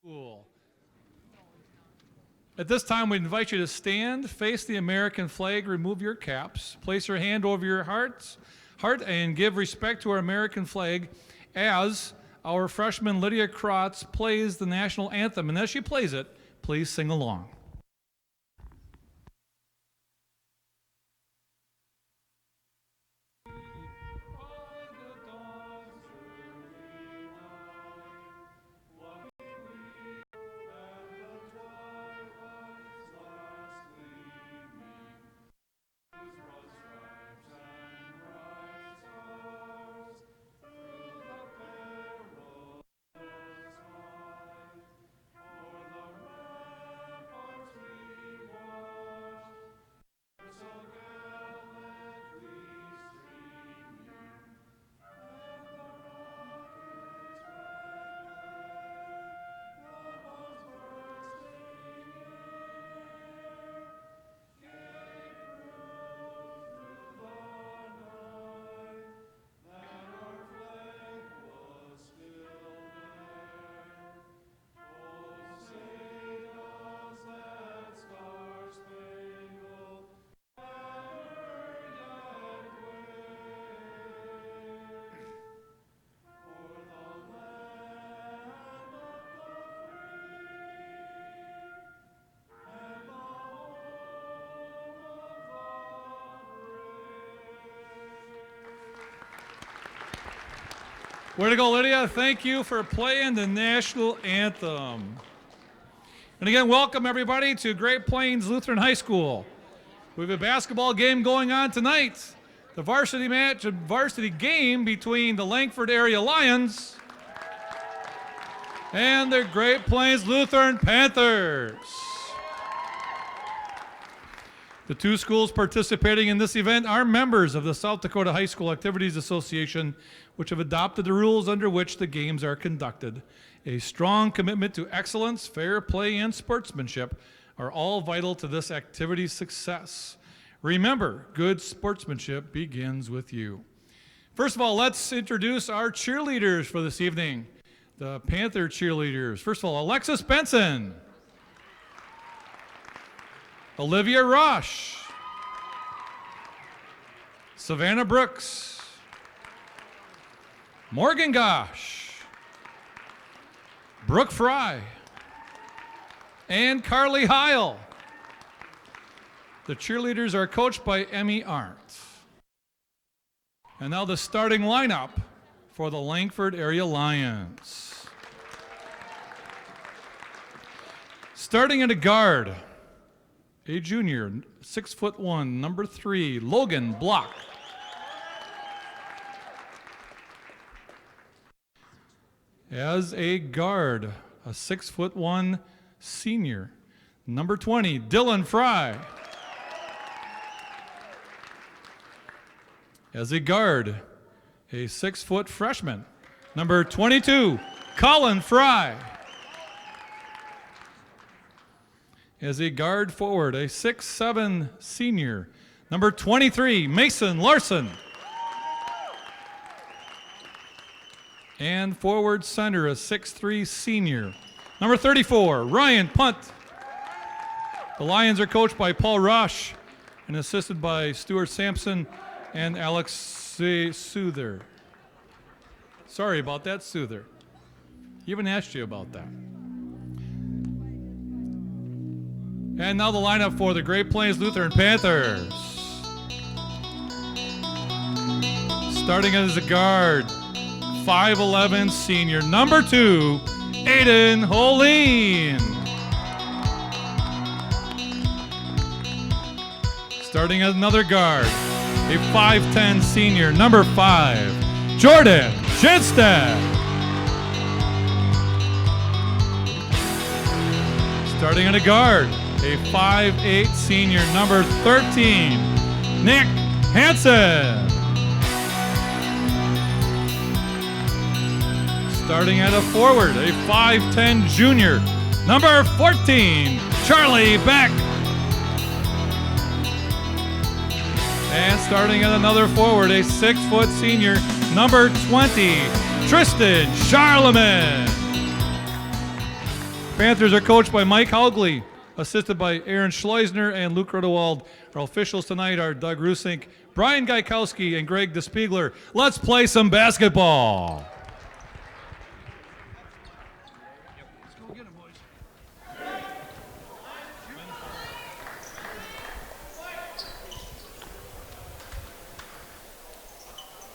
School. At this time, we invite you to stand, face the American flag, remove your caps, place your hand over your heart, and give respect to our American flag as our freshman Lydia Krotz plays the national anthem. And as she plays it, please sing along. Way to go, Lydia. Thank you for playing the national anthem. And again, welcome everybody to Great Plains Lutheran High School. We have a basketball game going on tonight. The varsity match, a varsity game between the Langford area Lions and the Great Plains Lutheran Panthers. The two schools participating in this event are members of the South Dakota High School Activities Association, which have adopted the rules under which the games are conducted. A strong commitment to excellence, fair play, and sportsmanship are all vital to this activity's success. Remember, good sportsmanship begins with you. First of all, let's introduce our cheerleaders for this evening, the Panther cheerleaders. First of all, Alexis Benson, Olivia Rush, Savannah Brooks, Morgan Gosh, Brooke Fry, and Carly Heil. The cheerleaders are coached by Emmy Arndt. And now the starting lineup for the Langford area Lions. Starting at a guard, a junior, 6'1", number 3, Logan Block. As a guard, a 6'1" senior, number 20, Dylan Fry. As a guard, a 6-foot freshman, number 22, Colin Fry. As a guard forward, a 6'7" senior, number 23, Mason Larson. And forward center, a 6'3" senior, number 34, Ryan Punt. The Lions are coached by Paul Rush and assisted by Stuart Sampson and Alex Souther. Sorry about that, Souther. He even asked you about that. And now the lineup for the Great Plains Lutheran Panthers. Starting as a guard, 5'11" senior, number 2, Aiden Holeen. Starting as another guard, a 5'10" senior, number 5, Jordan Shinstad. Starting at a guard, a 5'8" senior, number 13, Nick Hansen. Starting at a forward, a 5'10" junior, number 14, Charlie Beck. And starting at another forward, a 6-foot senior, number 20, Tristan Charlemagne. Panthers are coached by Mike Haugley, assisted by Aaron Schleusner and Luke Rodewald. Our officials tonight are Doug Rusink, Brian Gaikowski, and Greg DeSpiegler. Let's play some basketball.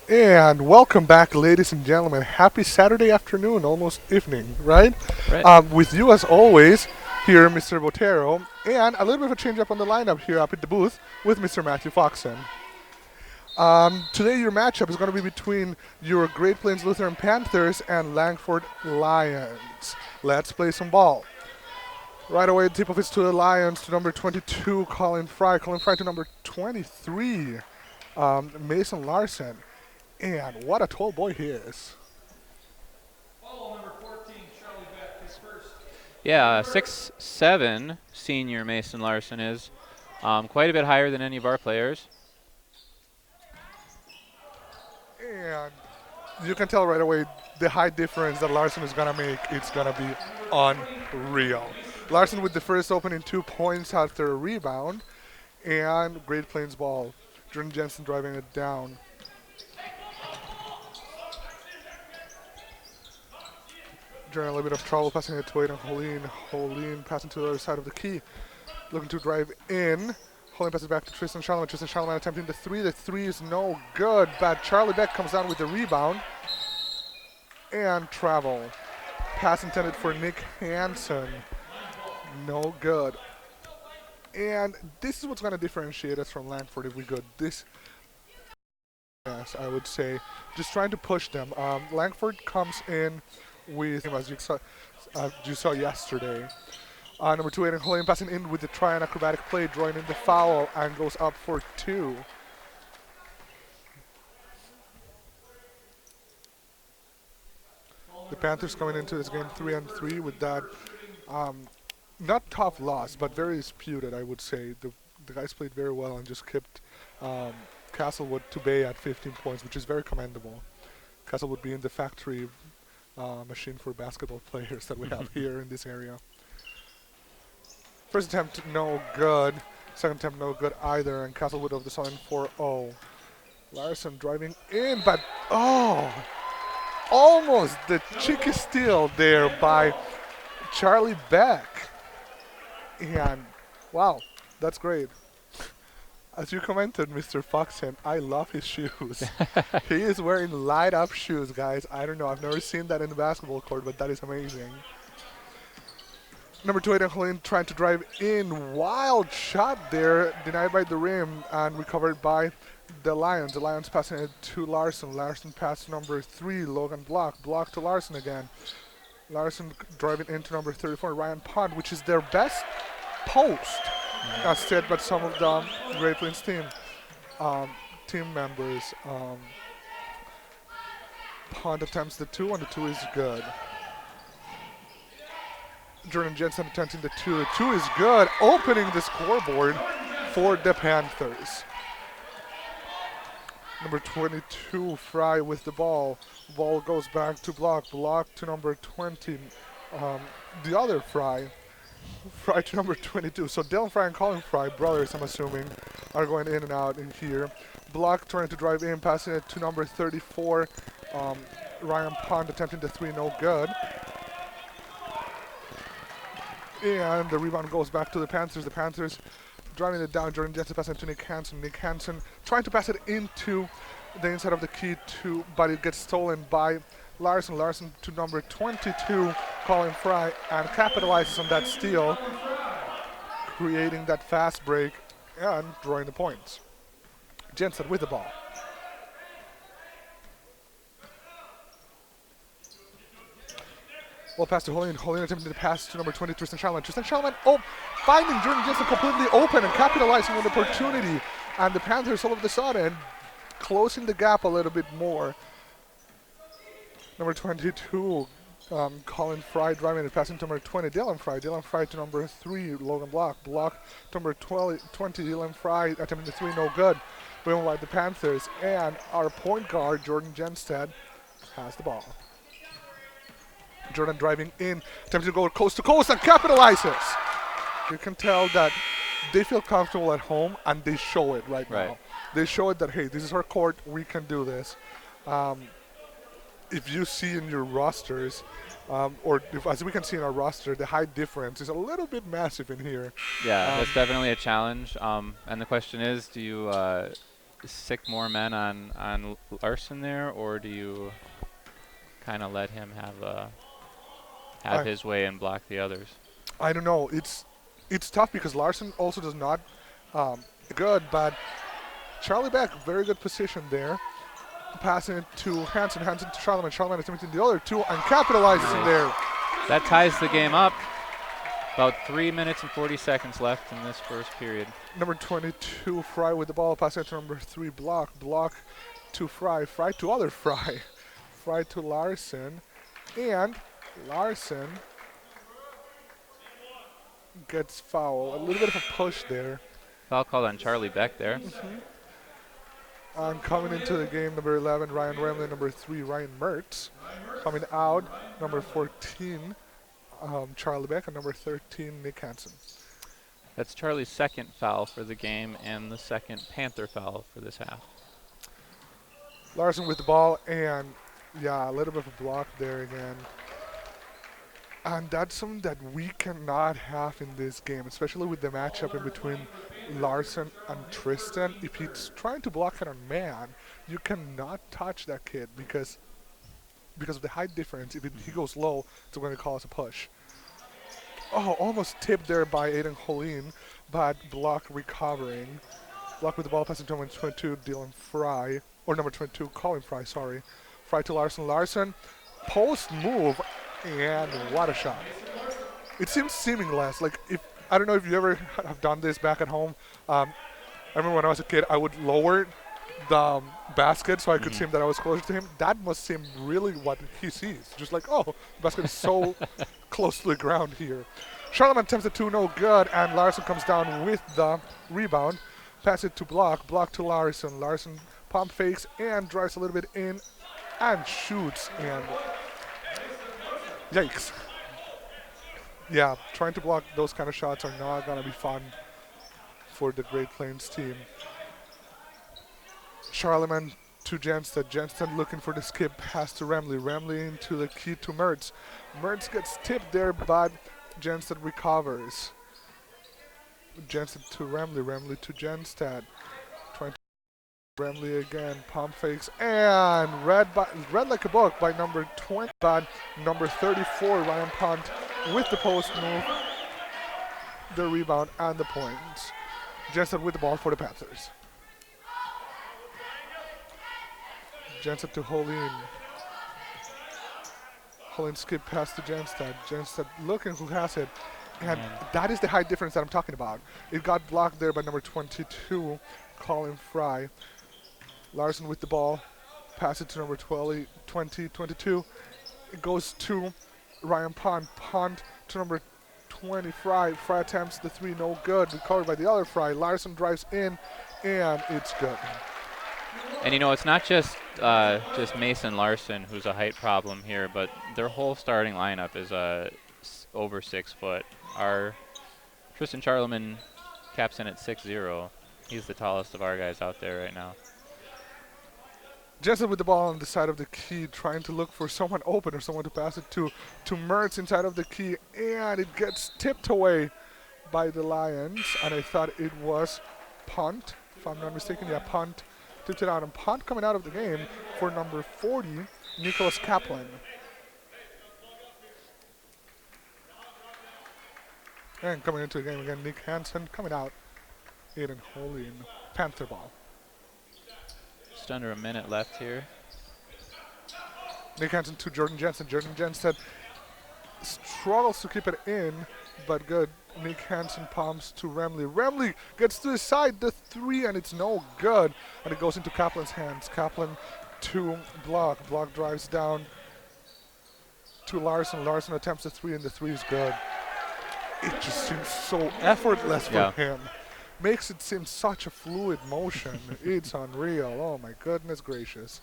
And welcome back, ladies and gentlemen. Happy Saturday afternoon, almost evening, right? With you, as always, here, Mr. Botero, and a little bit of a change up on the lineup here up at the booth with Mr. Matthew Foxen. Today, your matchup is going to be between your Great Plains Lutheran Panthers and Langford Lions. Let's play some ball. Right away, the tip off is to the Lions, to number 22, Colin Fry. Colin Fry to number 23, Mason Larson. And what a tall boy he is. Follow number 14, Charlie Beck, is first. Yeah, 6'7", senior Mason Larson is. Quite a bit higher than any of our players. And you can tell right away the height difference that Larson is going to make. It's going to be unreal. Larson with the first opening 2 points after a rebound. And Great Plains ball. Jordan Jensen driving it down. During a little bit of trouble, passing it to Aiden Holeen. Holeen passing to the other side of the key. Looking to drive in. Holeen passes back to Tristan Charlemagne. Tristan Charlemagne attempting the three. The three is no good, but Charlie Beck comes down with the rebound. And travel. Pass intended for Nick Hansen. No good. And this is what's going to differentiate us from Langford if we go this. Yes, I would say. Just trying to push them. Langford comes in with, as you saw yesterday. Number 2, Aiden Holeen passing in with the try and acrobatic play, drawing in the foul, and goes up for 2. The Panthers coming into this game 3-3 with that, not tough loss, but very disputed, I would say. The guys played very well and just kept Castlewood to bay at 15 points, which is very commendable. Castlewood being the factory machine for basketball players that we have here in this area. First attempt, no good. Second attempt, no good either. And Castlewood of the Sun 4-0. Larson driving in, but almost the cheeky steal there by Charlie Beck. And wow, that's great. As you commented, Mr. Foxen, I love his shoes. He is wearing light-up shoes, guys. I don't know. I've never seen that in the basketball court, but that is amazing. Number 2, Aiden Holeen trying to drive in. Wild shot there. Denied by the rim and recovered by the Lions. The Lions passing it to Larson. Larson pass number 3, Logan Block. Block to Larson again. Larson driving into number 34, Ryan Pond, which is their best post. As said by some of the Great Plains team members. Pond attempts the 2, and the 2 is good. Jordan Jensen attempting the 2. The 2 is good, opening the scoreboard for the Panthers. Number 22, Fry with the ball. Ball goes back to Block. Block to number 20. The other Fry. Fry to number 22. So Dylan Fry and Colin Fry, brothers I'm assuming, are going in and out in here. Block trying to drive in, passing it to number 34. Ryan Pond attempting the 3, no good. And the rebound goes back to the Panthers. The Panthers driving it down. Jordan Jensen passing to Nick Hansen. Nick Hansen trying to pass it into the inside of the key, but it gets stolen by Larson. Larson to number 22, Colin Fry, and capitalizes on that steal, creating that fast break and drawing the points. Jensen with the ball. Well, pass to Holeen. Holeen attempting to pass to number 20, Tristan Charlemagne. Tristan Charlemagne, finding Jordan Jensen completely open and capitalizing on the opportunity. And the Panthers all of a sudden closing the gap a little bit more. Number 22, Colin Fry driving and passing to number 20, Dylan Fry. Dylan Fry to number 3, Logan Block. Block to number 20, Dylan Fry attempting the 3, no good. Winning by the Panthers. And our point guard, Jordan Jensen, has the ball. Jordan driving in, attempting to go coast to coast and capitalizes. You can tell that they feel comfortable at home and they show it right now. They show it that, hey, this is our court, we can do this. If you see in your rosters, or as we can see in our roster, the height difference is a little bit massive in here. Yeah, that's definitely a challenge. And the question is, do you sick more men on Larson there, or do you kind of let him have his way and block the others? I don't know. It's tough because Larson also does not good, but Charlie Beck, very good position there. Passing it to Hansen to Charlemagne. Charlemagne attempting the other two and capitalizes in there. That ties the game up. About 3 minutes and 40 seconds left in this first period. Number 22, Fry with the ball. Passing it to number 3, Block. Block to Fry. Fry to other Fry. Fry to Larson. And Larson gets foul. A little bit of a push there. Foul called on Charlie Beck there. And coming into the game, number 11, Ryan Remley. Number 3, Ryan Mertz. Coming out, number 14, Charlie Beck. And number 13, Nick Hansen. That's Charlie's second foul for the game and the second Panther foul for this half. Larson with the ball, and yeah, a little bit of a block there again. And that's something that we cannot have in this game, especially with the matchup in between Larson and Tristan. If he's trying to block at a man, you cannot touch that kid because of the height difference. If he goes low, it's going to cause a push. Oh, almost tipped there by Aiden Holin, but Block recovering. Block with the ball passing to number 22, Dylan Fry, or number 22, Colin Fry, sorry. Fry to Larson. Larson, post move, and what a shot. It seems seamless. Like, I don't know if you ever have done this back at home. I remember when I was a kid, I would lower the basket so I could see him that I was closer to him. That must seem really what he sees. Just like, oh, the basket is so close to the ground here. Charlemagne attempts it 2, no good, and Larson comes down with the rebound. Pass it to Block. Block to Larson. Larson pump fakes and drives a little bit in and shoots, and yikes. Yeah, trying to block those kind of shots are not going to be fun for the Great Plains team. Charlemagne to Jensen. Jensen looking for the skip pass to Remley. Remley into the key to Mertz. Mertz gets tipped there, but Jensen recovers. Jensen to Remley. Remley to Jenstad. Trying to Remley again. Pump fakes and read like a book by number 20, but number 34, Ryan Punt, with the post move, the rebound, and the points. Jensen with the ball for the Panthers. Jensen to Holin. Holin skip pass to Jenstad. Jenstad looking who has it. And that is the height difference that I'm talking about. It got blocked there by number 22, Colin Fry. Larson with the ball. Pass it to number 22. It goes to Ryan Pond. Pond to number 20, Fry. Fry attempts the 3, no good. Recovered by the other Fry. Larson drives in, and it's good. And you know, it's not just Mason Larson who's a height problem here, but their whole starting lineup is over 6 foot. Our Tristan Charlemagne caps in at 6'0". He's the tallest of our guys out there right now. Jensen with the ball on the side of the key, trying to look for someone open or someone to pass it to Mertz inside of the key, and it gets tipped away by the Lions. And I thought it was punt, if I'm not mistaken. Yeah, punt. Tipped it out, and punt coming out of the game for number 40, Nicholas Kaplan. And coming into the game again, Nick Hansen coming out. Aiden Holy in Panther ball. Just under a minute left here. Nick Hansen to Jordan Jensen. Jordan Jensen struggles to keep it in, but good. Nick Hansen pumps to Remley. Remley gets to the side, the 3, and it's no good. And it goes into Kaplan's hands. Kaplan to Block. Block drives down to Larson. Larson attempts the 3, and the 3 is good. It just seems so effortless for him. Makes it seem such a fluid motion. It's unreal. Oh my goodness gracious.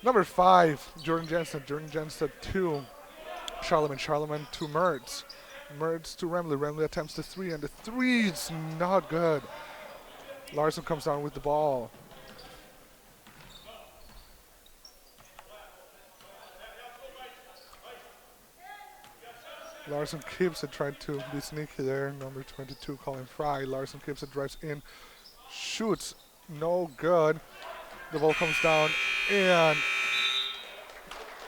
Number 5, Jordan Jensen. Jordan Jensen to Charlemagne. Charlemagne to Mertz. Mertz to Remley. Remley attempts the 3, and the 3 is not good. Larson comes down with the ball. Larson keeps it, trying to be sneaky there. Number 22, Colin Fry. Larson keeps it, drives in, shoots, no good. The ball comes down, and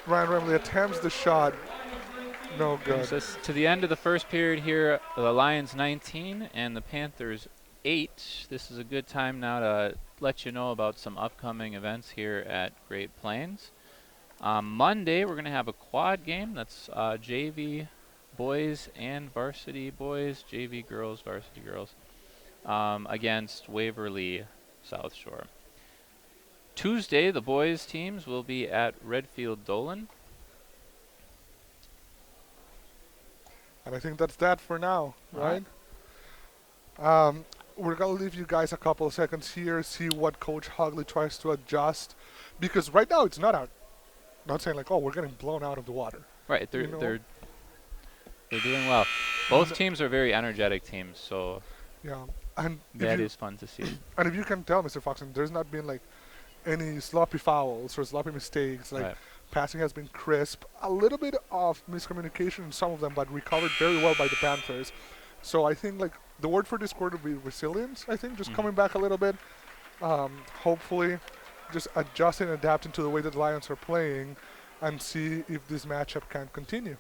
Ryan Remley attempts the shot, no good. Brings us to the end of the first period here. The Lions 19 and the Panthers 8. This is a good time now to let you know about some upcoming events here at Great Plains. Monday, we're going to have a quad game. That's JV boys and varsity boys, JV girls, varsity girls, against Waverly South Shore. Tuesday, the boys teams will be at Redfield Dolan. And I think that's that for now, right? We're going to leave you guys a couple of seconds here, see what Coach Hogley tries to adjust. Because right now it's not saying like, oh, we're getting blown out of the water. Right, they're doing well. Both teams are very energetic teams, so yeah, and that is fun to see. And if you can tell, Mr. Foxon, there's not been like any sloppy fouls or sloppy mistakes. Like Right. passing has been crisp. A little bit of miscommunication in some of them, but recovered very well by the Panthers. So I think like the word for this quarter would be resilience. I think just coming back a little bit. Hopefully, just adjusting and adapting to the way that the Lions are playing, and see if this matchup can continue.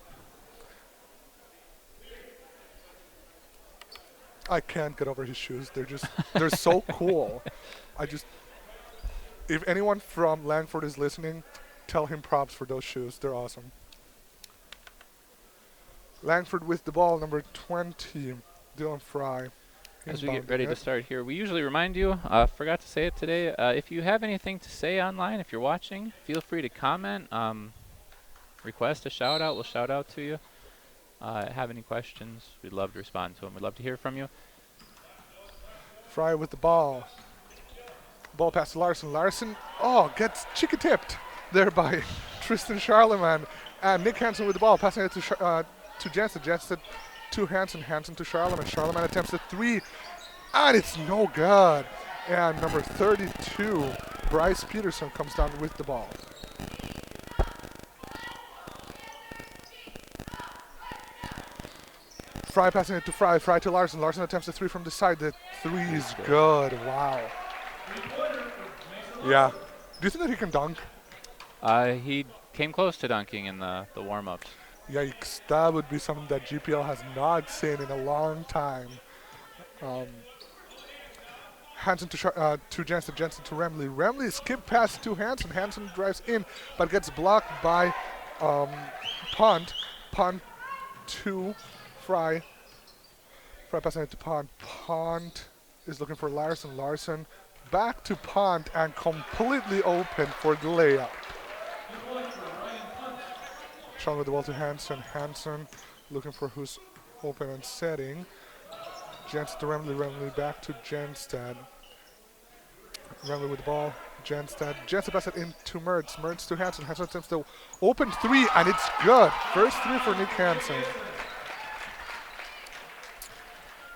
I can't get over his shoes. They're so cool. If anyone from Langford is listening, tell him props for those shoes. They're awesome. Langford with the ball, number 20, Dylan Fry. As we get Inbound ready to hit. start here, we usually remind you, forgot to say it today, if you have anything to say online, if you're watching, feel free to comment, request a shout out, we'll shout out to you. Have any questions, we'd love to respond to them. We'd love to hear from you. Fry with the ball. Ball pass to Larson. Larson, gets chicken tipped there by Tristan Charlemagne. And Nick Hansen with the ball, passing it to Jensen. Jensen to Hansen. Hansen to Charlemagne. Charlemagne attempts the 3, and it's no good. And number 32, Bryce Peterson, comes down with the ball. Fry passing it to Fry. Fry to Larson. Larson attempts the 3 from the side. The 3 is good. Wow. Yeah. Do you think that he can dunk? He came close to dunking in the warm-ups. Yikes. That would be something that GPL has not seen in a long time. Hansen to Jensen. Jensen to Remley. Remley skip pass to Hansen. Hansen drives in, but gets blocked by Pont. Pont to Fry. Fry passing it to Pont. Pont is looking for Larson. Larson back to Pont and completely open for the layup. Sean with the ball to Hansen. Hansen looking for who's open and setting. Jensen to Remley. Remley back to Jenstad. Remley with the ball. Jenstad. Jensen passes it into Mertz. Mertz to Hansen. Hansen attempts the open 3, and it's good. First 3 for Nick Hansen.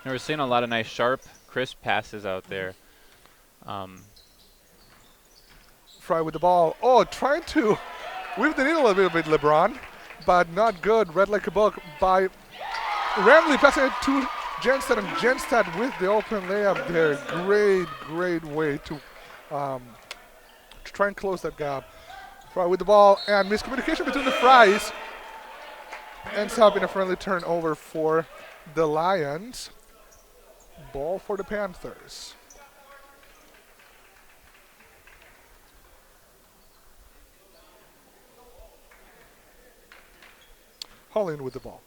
And we're seeing a lot of nice, sharp, crisp passes out there. Fry with the ball. Trying to weave the needle a little bit, LeBron, but not good. Read like a book by Remley, passing it to Jenstad, and Jenstad with the open layup there. Great way to try and close that gap. Fry with the ball, and miscommunication between the Frys ends up in a friendly turnover for the Lions. Ball for the Panthers. Holland with the ball.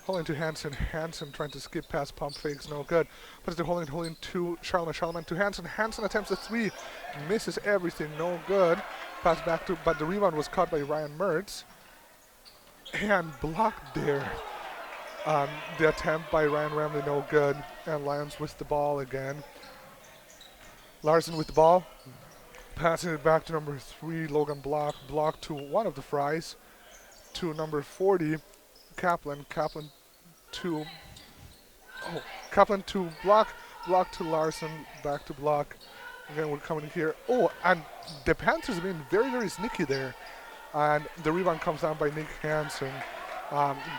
Holland to Hansen. Hansen trying to skip past pump fakes, no good. But it's to Holland. Holland to Charlemagne. Charlemagne to Hansen. Hansen attempts the 3, misses everything, no good. Pass back to, but the rebound was caught by Ryan Mertz. And blocked there. The attempt by Ryan Remley, no good. And Lions with the ball again. Larson with the ball. Passing it back to number 3, Logan Block. Block to one of the Fries. To number 40, Kaplan. Kaplan to... Oh, Kaplan to Block. Block to Larson. Back to Block. Again, we're coming here. Oh, and the Panthers have been very, very sneaky there. And the rebound comes down by Nick Hansen.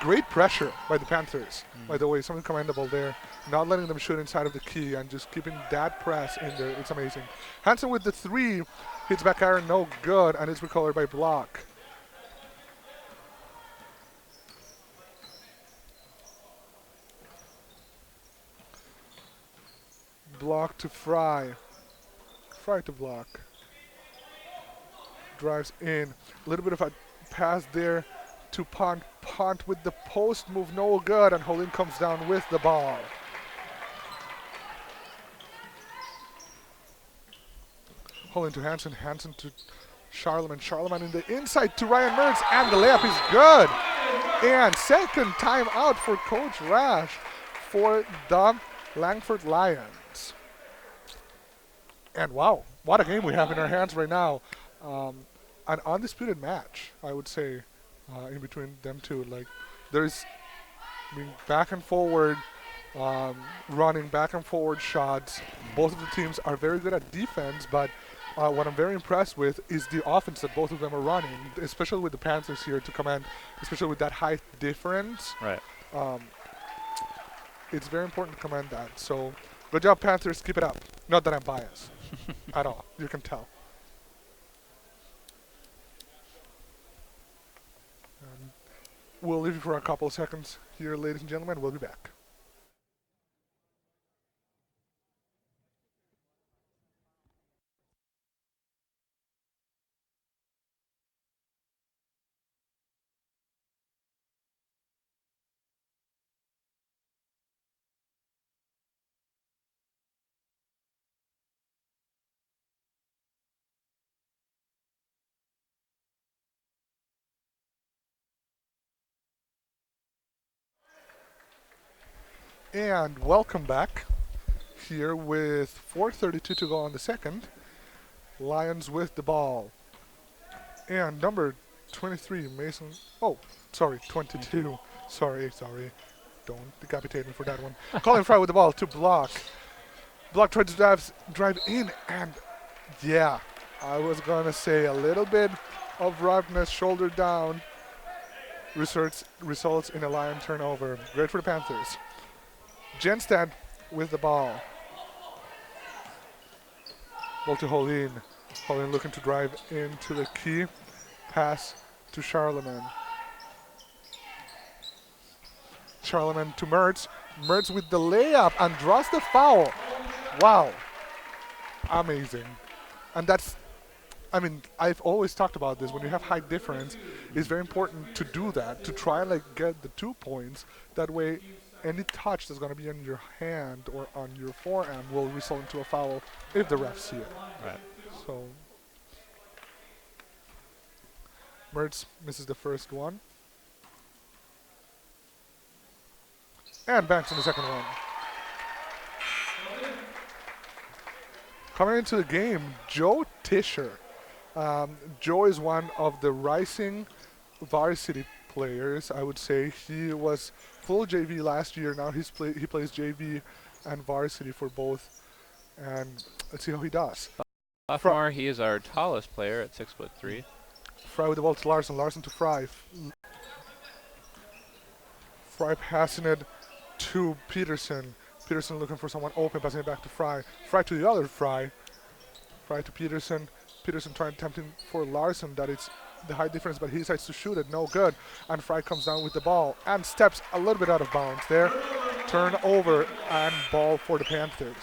Great pressure by the Panthers, by the way. Something commendable there. Not letting them shoot inside of the key and just keeping that press in there. It's amazing. Hansen with the 3. Hits back iron, no good, and it's recovered by Block. Block to Fry. Fry to Block. Drives in. A little bit of a pass there to Pont. Pont with the post move, no good, and Holin comes down with the ball. Holin to Hansen. Hansen to Charlemagne. Charlemagne in the inside to Ryan Mertz, and the layup is good. And second time out for Coach Rash for the Langford Lions. And wow, what a game we have in our hands right now. An undisputed match, I would say, in between them two. Like, there's back and forward, running back and forward shots. Both of the teams are very good at defense, but what I'm very impressed with is the offense that both of them are running, especially with the Panthers here to command, especially with that height difference. Right. It's very important to command that. So, good job, Panthers. Keep it up. Not that I'm biased at all. You can tell. We'll leave you for a couple of seconds here, ladies and gentlemen. We'll be back. And welcome back here with 4:32 to go on the second. Lions with the ball. And number 23, Mason. Oh, sorry, 22. Sorry. Don't decapitate me for that one. Colin Fry with the ball to Block. Block tried to drive in, and yeah, I was going to say a little bit of roughness, shoulder down, results in a Lion turnover. Great for the Panthers. Genstad with the ball. Ball to Holin. Holin looking to drive into the key. Pass to Charlemagne. Charlemagne to Mertz. Mertz with the layup and draws the foul. Wow. Amazing. And that's, I mean, I've always talked about this. When you have height difference, it's very important to do that, to try and like get the 2 points. That way, any touch that's going to be on your hand or on your forearm will result into a foul if the refs see it. Right. So, Mertz misses the first one. And banks in the second one. Coming into the game, Joe Tischer. Joe is one of the rising varsity players, I would say. He was full JV last year. Now he plays JV and varsity for both. And let's see how he does. Sophomore, he is our tallest player at 6'3". Fry with the ball to Larson. Larson to Fry. Fry passing it to Peterson. Peterson looking for someone open, passing it back to Fry. Fry to the other Fry. Fry to Peterson. Peterson attempting for Larson. That it's the height difference, but he decides to shoot it. No good. And Fry comes down with the ball and steps a little bit out of bounds there. Turnover and ball for the Panthers.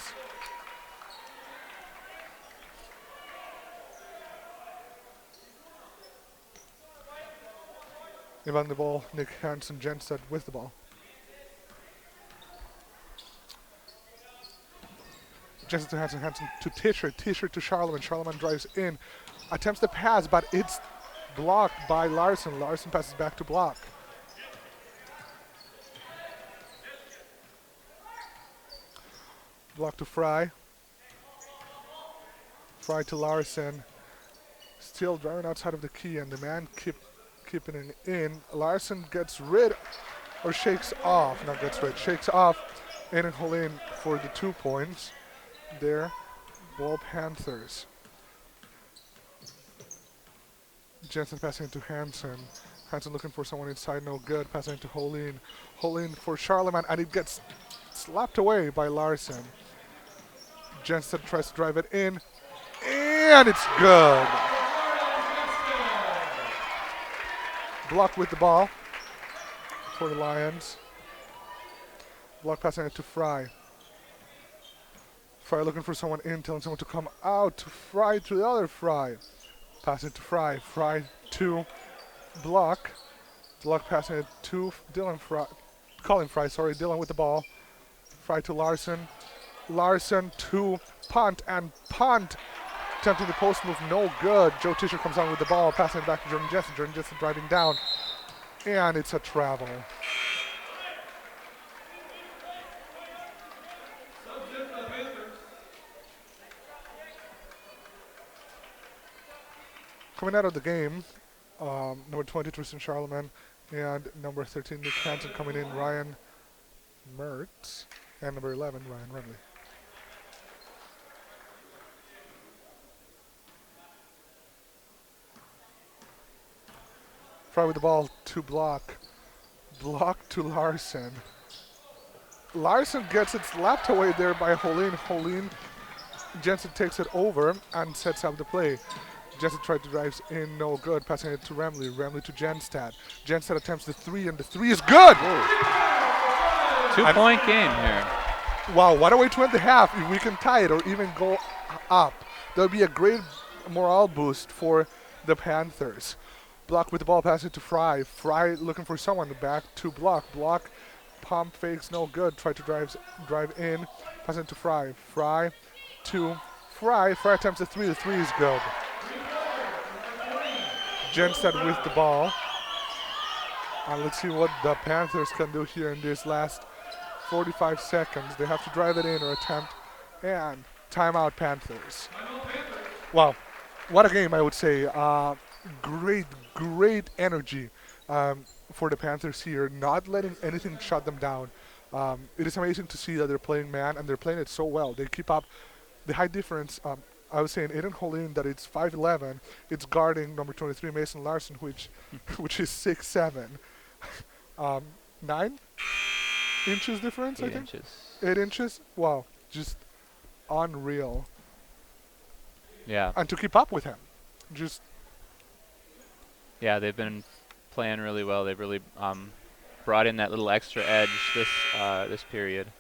Inbound the ball, Nick Hansen, Genstad with the ball. Genstad to Hansen, Hansen to Tischer, Tischer to Charlemagne. Charlemagne drives in, attempts the pass, but it's blocked by Larson. Larson passes back to Block. Block to Fry. Fry to Larson. Still driving outside of the key, and the man keeping it in. Larson gets rid, or shakes off, not gets rid, shakes off Aiden Holin for the 2 points. There, ball Panthers. Jensen passing to Hansen. Hansen looking for someone inside, no good. Passing to Holin. Holin for Charlemagne, and it gets slapped away by Larson. Jensen tries to drive it in, and it's good. Block with the ball for the Lions. Block passing it to Fry. Fry looking for someone in, telling someone to come out. To Fry to the other Fry. Passing to Fry. Fry to Block. Block passing it to Dylan Fry. Colin Fry, sorry. Dylan with the ball. Fry to Larson. Larson to punt, and punt. Attempting the post move, no good. Joe Tischer comes on with the ball, passing it back to Jordan Jensen. Jordan Jensen driving down, and it's a travel. Coming out of the game, number 20, Tristan Charlemagne, and number 13, Nick Hansen coming in, Ryan Mertz, and number 11, Ryan Remley. Fry with the ball to Block. Block to Larson. Larson gets it slapped away there by Holin. Holin, Jensen takes it over and sets up the play. Jensen tried to drive in, no good. Passing it to Remley. Remley to Jenstad. Jenstad attempts the 3, and the 3 is good! 2-point game here. Wow, what a way to end the half. If we can tie it or even go up, that would be a great morale boost for the Panthers. Block with the ball, pass it to Fry. Fry looking for someone back to Block. Block, pump fakes, no good. Try to drive in, pass it to Fry. Fry to Fry. Fry attempts the 3. The 3 is good. Jenstad with the ball. And let's see what the Panthers can do here in this last 45 seconds. They have to drive it in or attempt. And timeout Panthers. Wow, what a game, I would say. Great energy for the Panthers here, not letting anything shut them down. It is amazing to see that they're playing man, and they're playing it so well. They keep up the high difference. I was saying Aiden Holin that it's 5'11". It's guarding number 23 Mason Larson, which is 6'7". 9 inches difference, I think. 8 inches. Wow, just unreal. Yeah. And to keep up with him, just. Yeah, they've been playing really well. They've really brought in that little extra edge this period.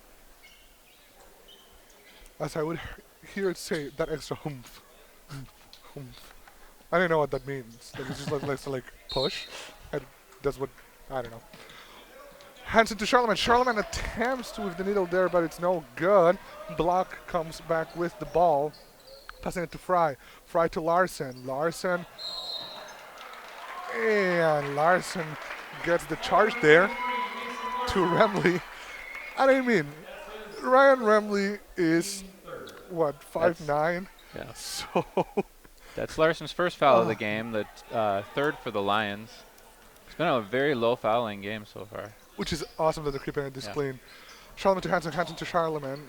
As I would hear it say, that extra humph. Humph. I don't know what that means. Like it's just likes to push. And that's what, I don't know. Hands into Charlemagne. Charlemagne attempts to with the needle there, but it's no good. Block comes back with the ball. Passing it to Fry. Fry to Larson. Larson. And Larson gets the charge there to Remley. I mean, Ryan Remley is, what, 5'9"? Yeah. So. That's Larson's first foul of the game, the third for the Lions. It's been a very low fouling game so far. Which is awesome that they're keeping it this clean. Charlemagne to Hansen, Hansen to Charlemagne.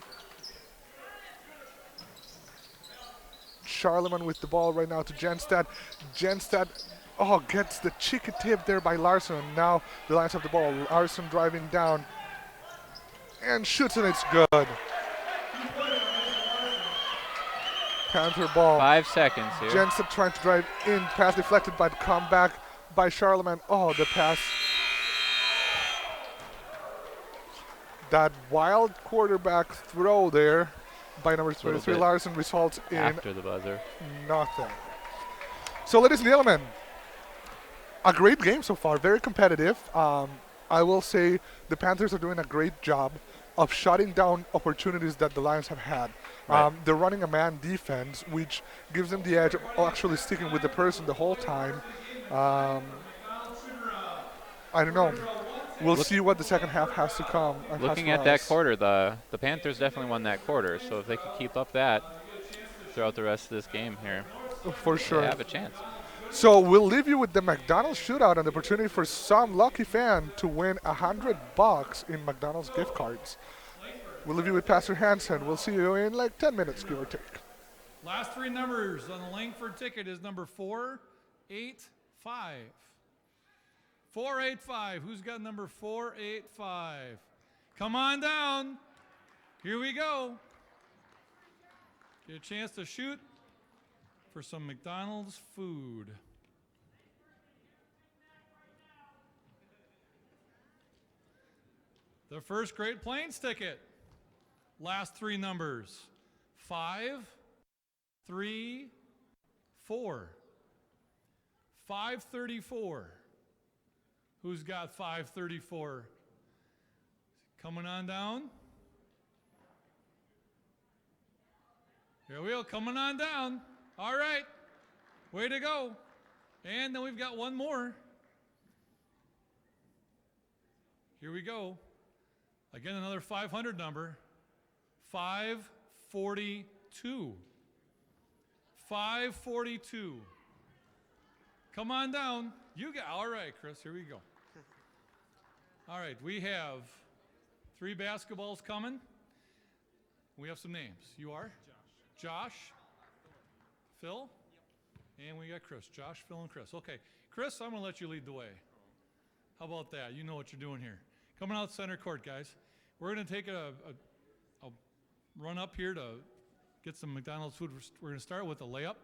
Charlemagne with the ball right now to Jenstad. Jenstad, gets the cheeky tip there by Larson. Now the Lions have the ball. Larson driving down and shoots, and it's good. Panther ball. 5 seconds here. Jenstad trying to drive in, pass deflected, but come back by Charlemagne. Oh, the pass. That wild quarterback throw there by number 23 Larson results in after the buzzer. Nothing. So, ladies and gentlemen, a great game so far. Very competitive. I will say the Panthers are doing a great job of shutting down opportunities that the Lions have had. Right. They're running a man defense, which gives them the edge of actually sticking with the person the whole time. I don't know. We'll see what the second half has to come. Looking at that quarter, the Panthers definitely won that quarter. So if they could keep up that. throughout the rest of this game here, For sure. they have a chance. So we'll leave you with the McDonald's shootout and the opportunity for some lucky fan to win $100 in McDonald's gift cards. We'll leave you with Pastor Hansen. We'll see you in like 10 minutes, give or take. Last three numbers on the Langford ticket is number 485. 485. Who's got number 485? Come on down. Here we go. Get a chance to shoot for some McDonald's food. The first Great Plains ticket. Last three numbers. 5, 3, 4. 534. Who's got 534? Coming on down. Here we go, coming on down. All right, way to go. And then we've got one more. Here we go. Again, another 500 number. 542. 542. Come on down. You got, all right, Chris, here we go. All right, we have 3 basketballs coming. We have some names. You are? Josh. Phil? And we got Chris. Josh, Phil, and Chris. Okay, Chris, I'm going to let you lead the way. How about that? You know what you're doing here. Coming out center court, guys. We're going to take a run up here to get some McDonald's food. We're going to start with a layup.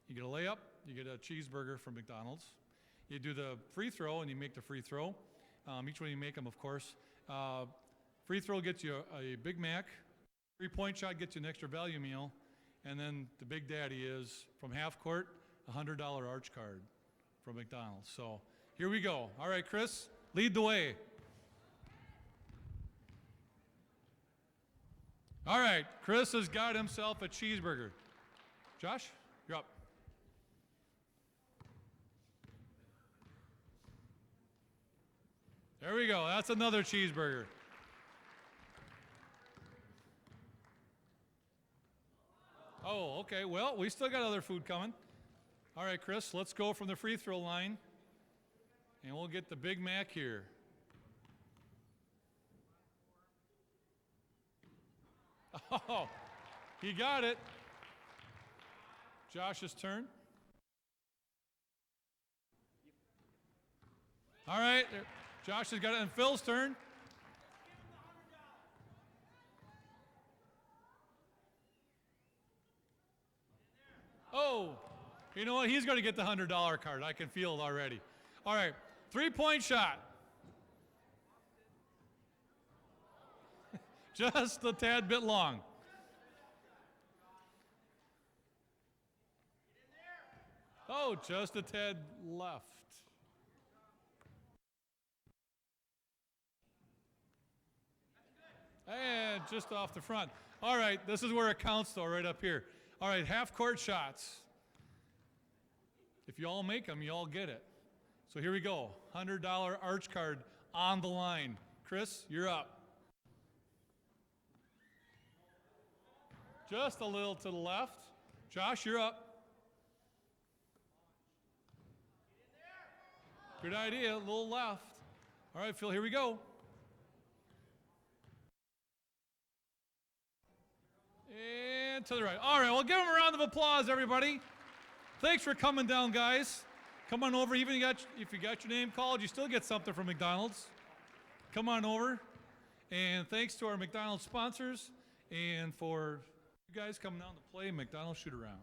You get a layup, you get a cheeseburger from McDonald's. You do the free throw, and you make the free throw. Each one you make them, of course. Free throw gets you a Big Mac. 3-point shot gets you an extra value meal. And then the big daddy is, from half court, a $100 arch card from McDonald's. So here we go. All right, Chris, lead the way. All right, Chris has got himself a cheeseburger. Josh, you're up. There we go. That's another cheeseburger. Oh, okay. Well, we still got other food coming. All right, Chris, let's go from the free throw line, and we'll get the Big Mac here. Oh, he got it. Josh's turn. All right, Josh has got it, and Phil's turn. Oh, you know what? He's going to get the $100 card. I can feel it already. All right, 3-point shot. Just a tad bit long. Oh, just a tad left. And just off the front. All right, this is where it counts, though, right up here. All right, half-court shots. If you all make them, you all get it. So here we go. $100 arch card on the line. Chris, you're up. Just a little to the left. Josh, you're up. Good idea, a little left. All right, Phil, here we go. And to the right. All right, well, give them a round of applause, everybody. Thanks for coming down, guys. Come on over. Even if you got your name called, you still get something from McDonald's. Come on over. And thanks to our McDonald's sponsors and for you guys coming down to play McDonald's Shoot Around.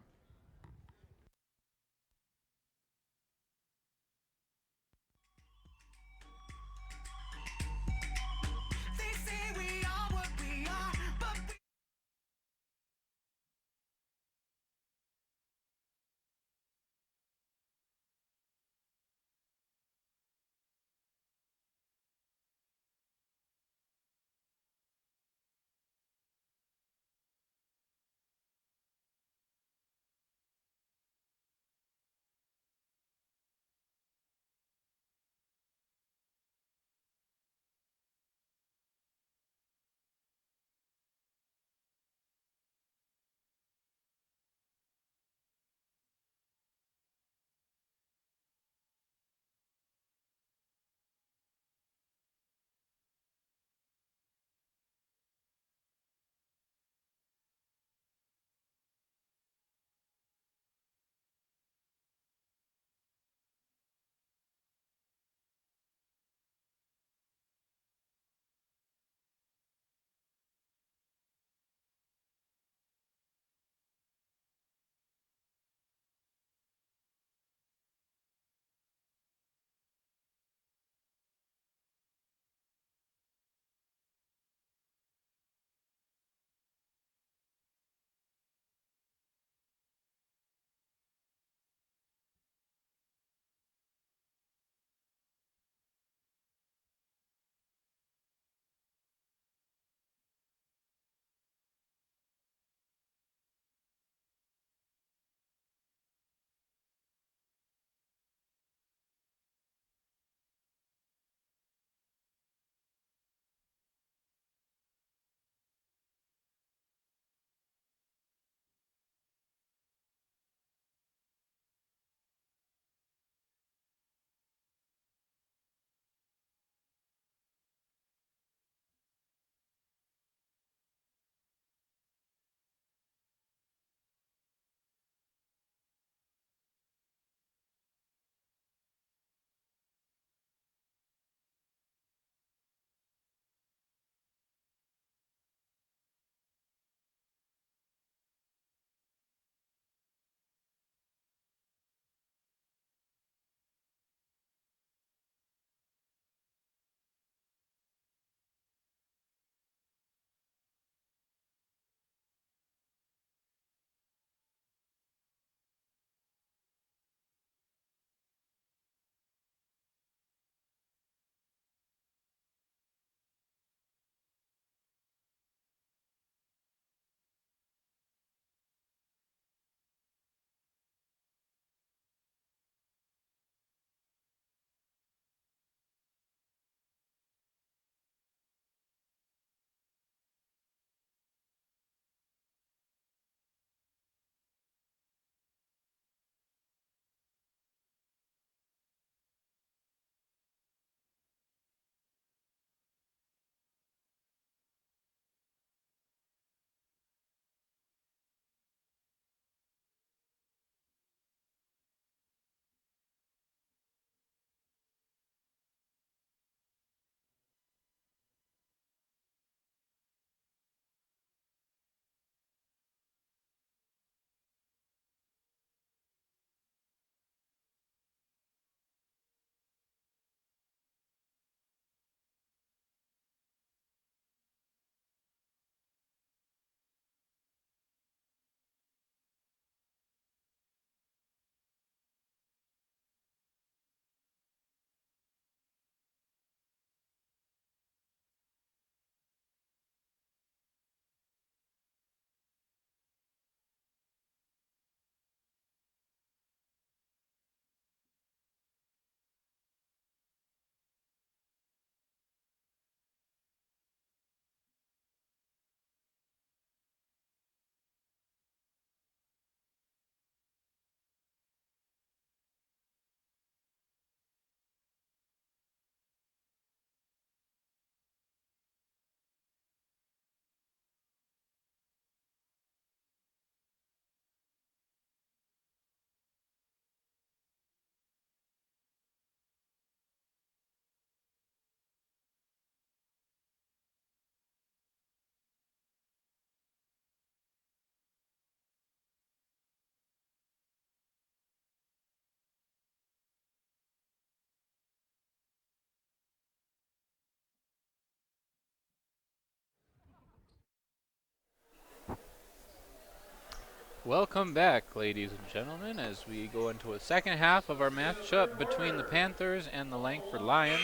Welcome back, ladies and gentlemen, as we go into a second half of our matchup between the Panthers and the Langford Lions.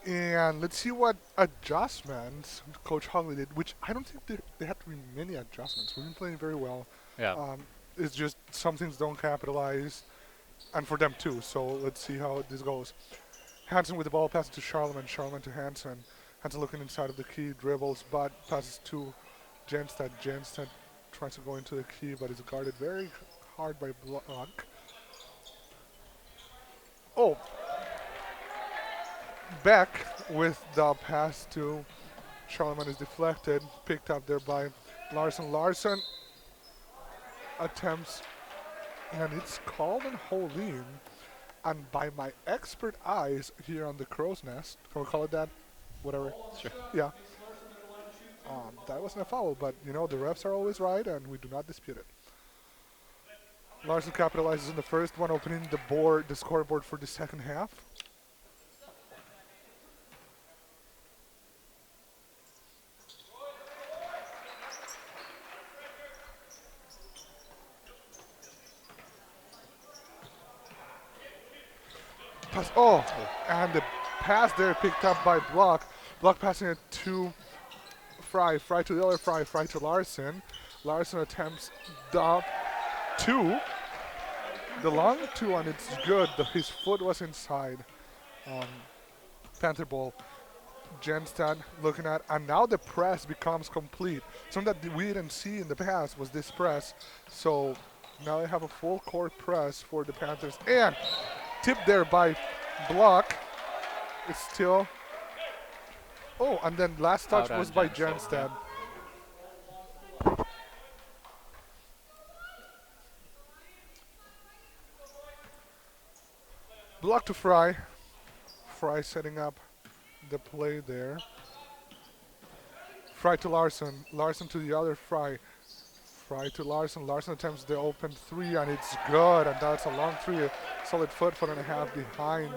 And let's see what adjustments Coach Hungley did, which I don't think there had to be many adjustments. We've been playing very well. Yeah. It's just some things don't capitalize, and for them too. So let's see how this goes. Hansen with the ball, passes to Charlemagne. Charlemagne to Hansen. Hansen looking inside of the key, dribbles, but passes to Jenstad. Jenstad tries to go into the key, but is guarded very hard by Block. Oh, back with the pass to Charlemagne is deflected, picked up there by Larson. Larson attempts, and it's called in Holin. And by my expert eyes here on the crow's nest, can we call it that? Whatever. Sure. Yeah. That wasn't a foul, but you know the refs are always right, and we do not dispute it. Larson capitalizes in the first one, opening the scoreboard for the second half. Pass. Oh, and the pass there picked up by Block. Block passing it to Fry. Fry to the other Fry. Fry to Larson. Larson attempts the two. The long two, and it's good. His foot was inside. Panther ball. Jenstad looking at, and now the press becomes complete. Something that we didn't see in the past was this press. So now they have a full court press for the Panthers. And tipped there by Block. It's still. Oh, and then last touch was by Jenstad. Block to Fry. Fry setting up the play there. Fry to Larson. Larson to the other Fry. Fry to Larson. Larson attempts the open three, and it's good. And that's a long three. Solid foot and a half behind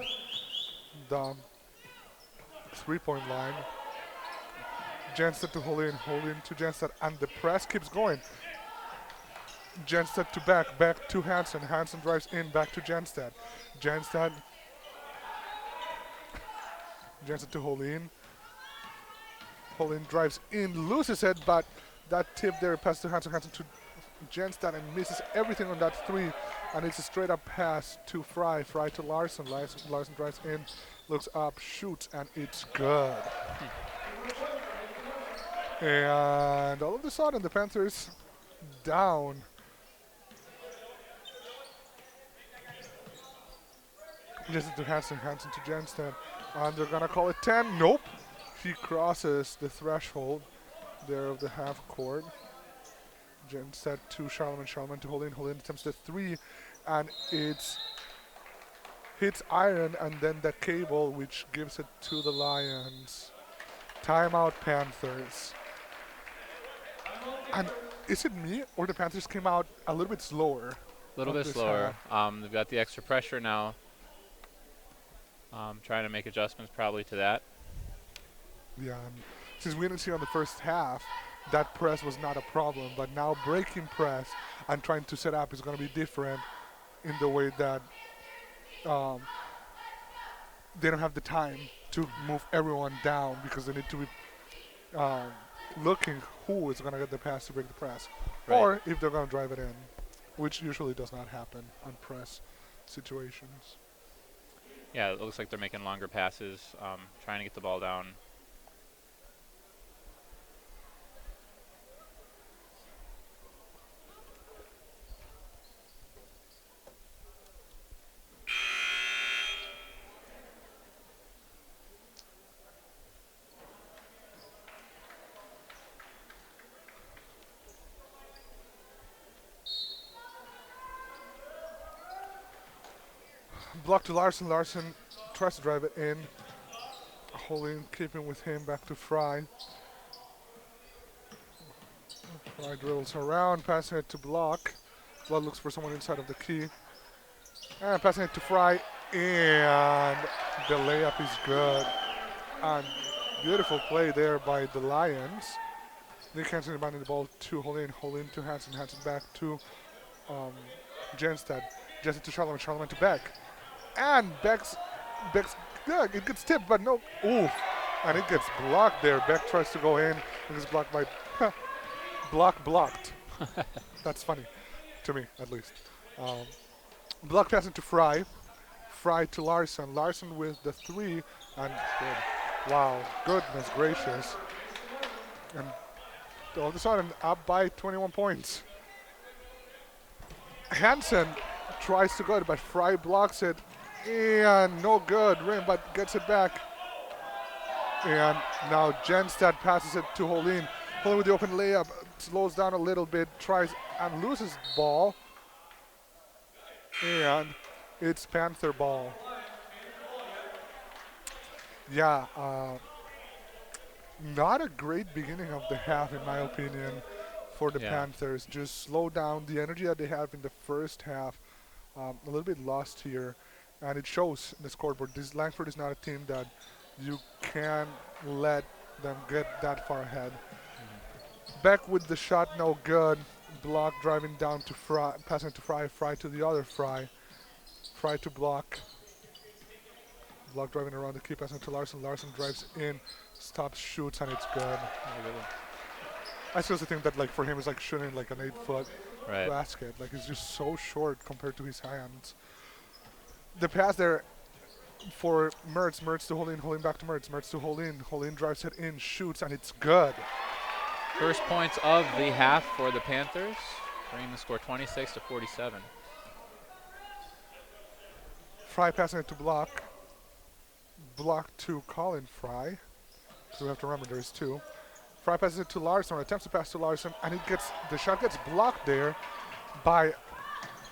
the 3-point line. Jenstad to Holin. Holin to Jenstad. And the press keeps going. Jenstad to back to Hansen. Hansen drives in, back to Jenstad. Jenstad to Holin. Holin drives in, loses it, but that tip there, pass to Hansen. Hansen to Jenstad and misses everything on that three. And it's a straight up pass to Fry. Fry to Larson. Larson drives in, looks up, shoots, and it's good. And all of a sudden, the Panthers down. Jensen to Hansen. Hansen to Jenstad. And they're going to call it 10. Nope. He crosses the threshold there of the half court. Jenstad to Charlemagne. Charlemagne to Holin. Holin attempts the three. And it's hits iron and then the cable, which gives it to the Lions. Timeout, Panthers. And is it me or the Panthers came out a little bit slower? A little bit slower. They've got the extra pressure now. Trying to make adjustments probably to that. Yeah, since we didn't see on the first half, that press was not a problem. But now breaking press and trying to set up is going to be different in the way that they don't have the time to move everyone down because they need to be looking who is going to get the pass to break the press. Right. Or if they're going to drive it in, which usually does not happen on press situations. Yeah, it looks like they're making longer passes, trying to get the ball down. Block to Larson. Larson tries to drive it in. Holin keeping with him, back to Fry. Fry drills around, passing it to Block. Block looks for someone inside of the key. And passing it to Fry. And the layup is good. And Beautiful play there by the Lions. Nick Hansen reminding the ball to Holin. Holin to Hansen. Hansen back to Jenstad. Jenstad to Charlemagne. Charlemagne to Beck. And Beck's yeah, it gets tipped, but no. Oof. And it gets blocked there. Beck tries to go in. It gets blocked by blocked. That's funny to me, at least. Block passing to Fry. Fry to Larson. Larson with the 3. And good. Wow, goodness gracious. And all of a sudden, up by 21 points. Hansen tries to go, but Fry blocks it. And no good. Rim, but gets it back. And now Jenstad passes it to Holin. Holin with the open layup. Slows down a little bit. Tries and loses ball. And it's Panther ball. Yeah, not a great beginning of the half, in my opinion, for the Panthers. Just slow down the energy that they have in the first half. A little bit lost here, and it shows in the scoreboard. This Langford is not a team that you can let them get that far ahead. Beck with the shot, no good. Block driving down to Fry, passing to Fry. Fry to the other Fry. Fry to block. Block driving around the key, passing to Larson. Larson drives in, stops, shoots, and it's good. I still think that, like, for him, it's like shooting like an 8-foot basket. Like, it's just so short compared to his hands. The pass there for Mertz. Mertz to Holin. Holin back to Mertz. Mertz to Holin. Holin drives it in, shoots, and it's good. First points of the half for the Panthers, bringing the score 26-47. Fry passing it to Block. Block to Colin Fry. So we have to remember there's 2. Fry passes it to Larson, attempts to pass to Larson, and the shot gets blocked there by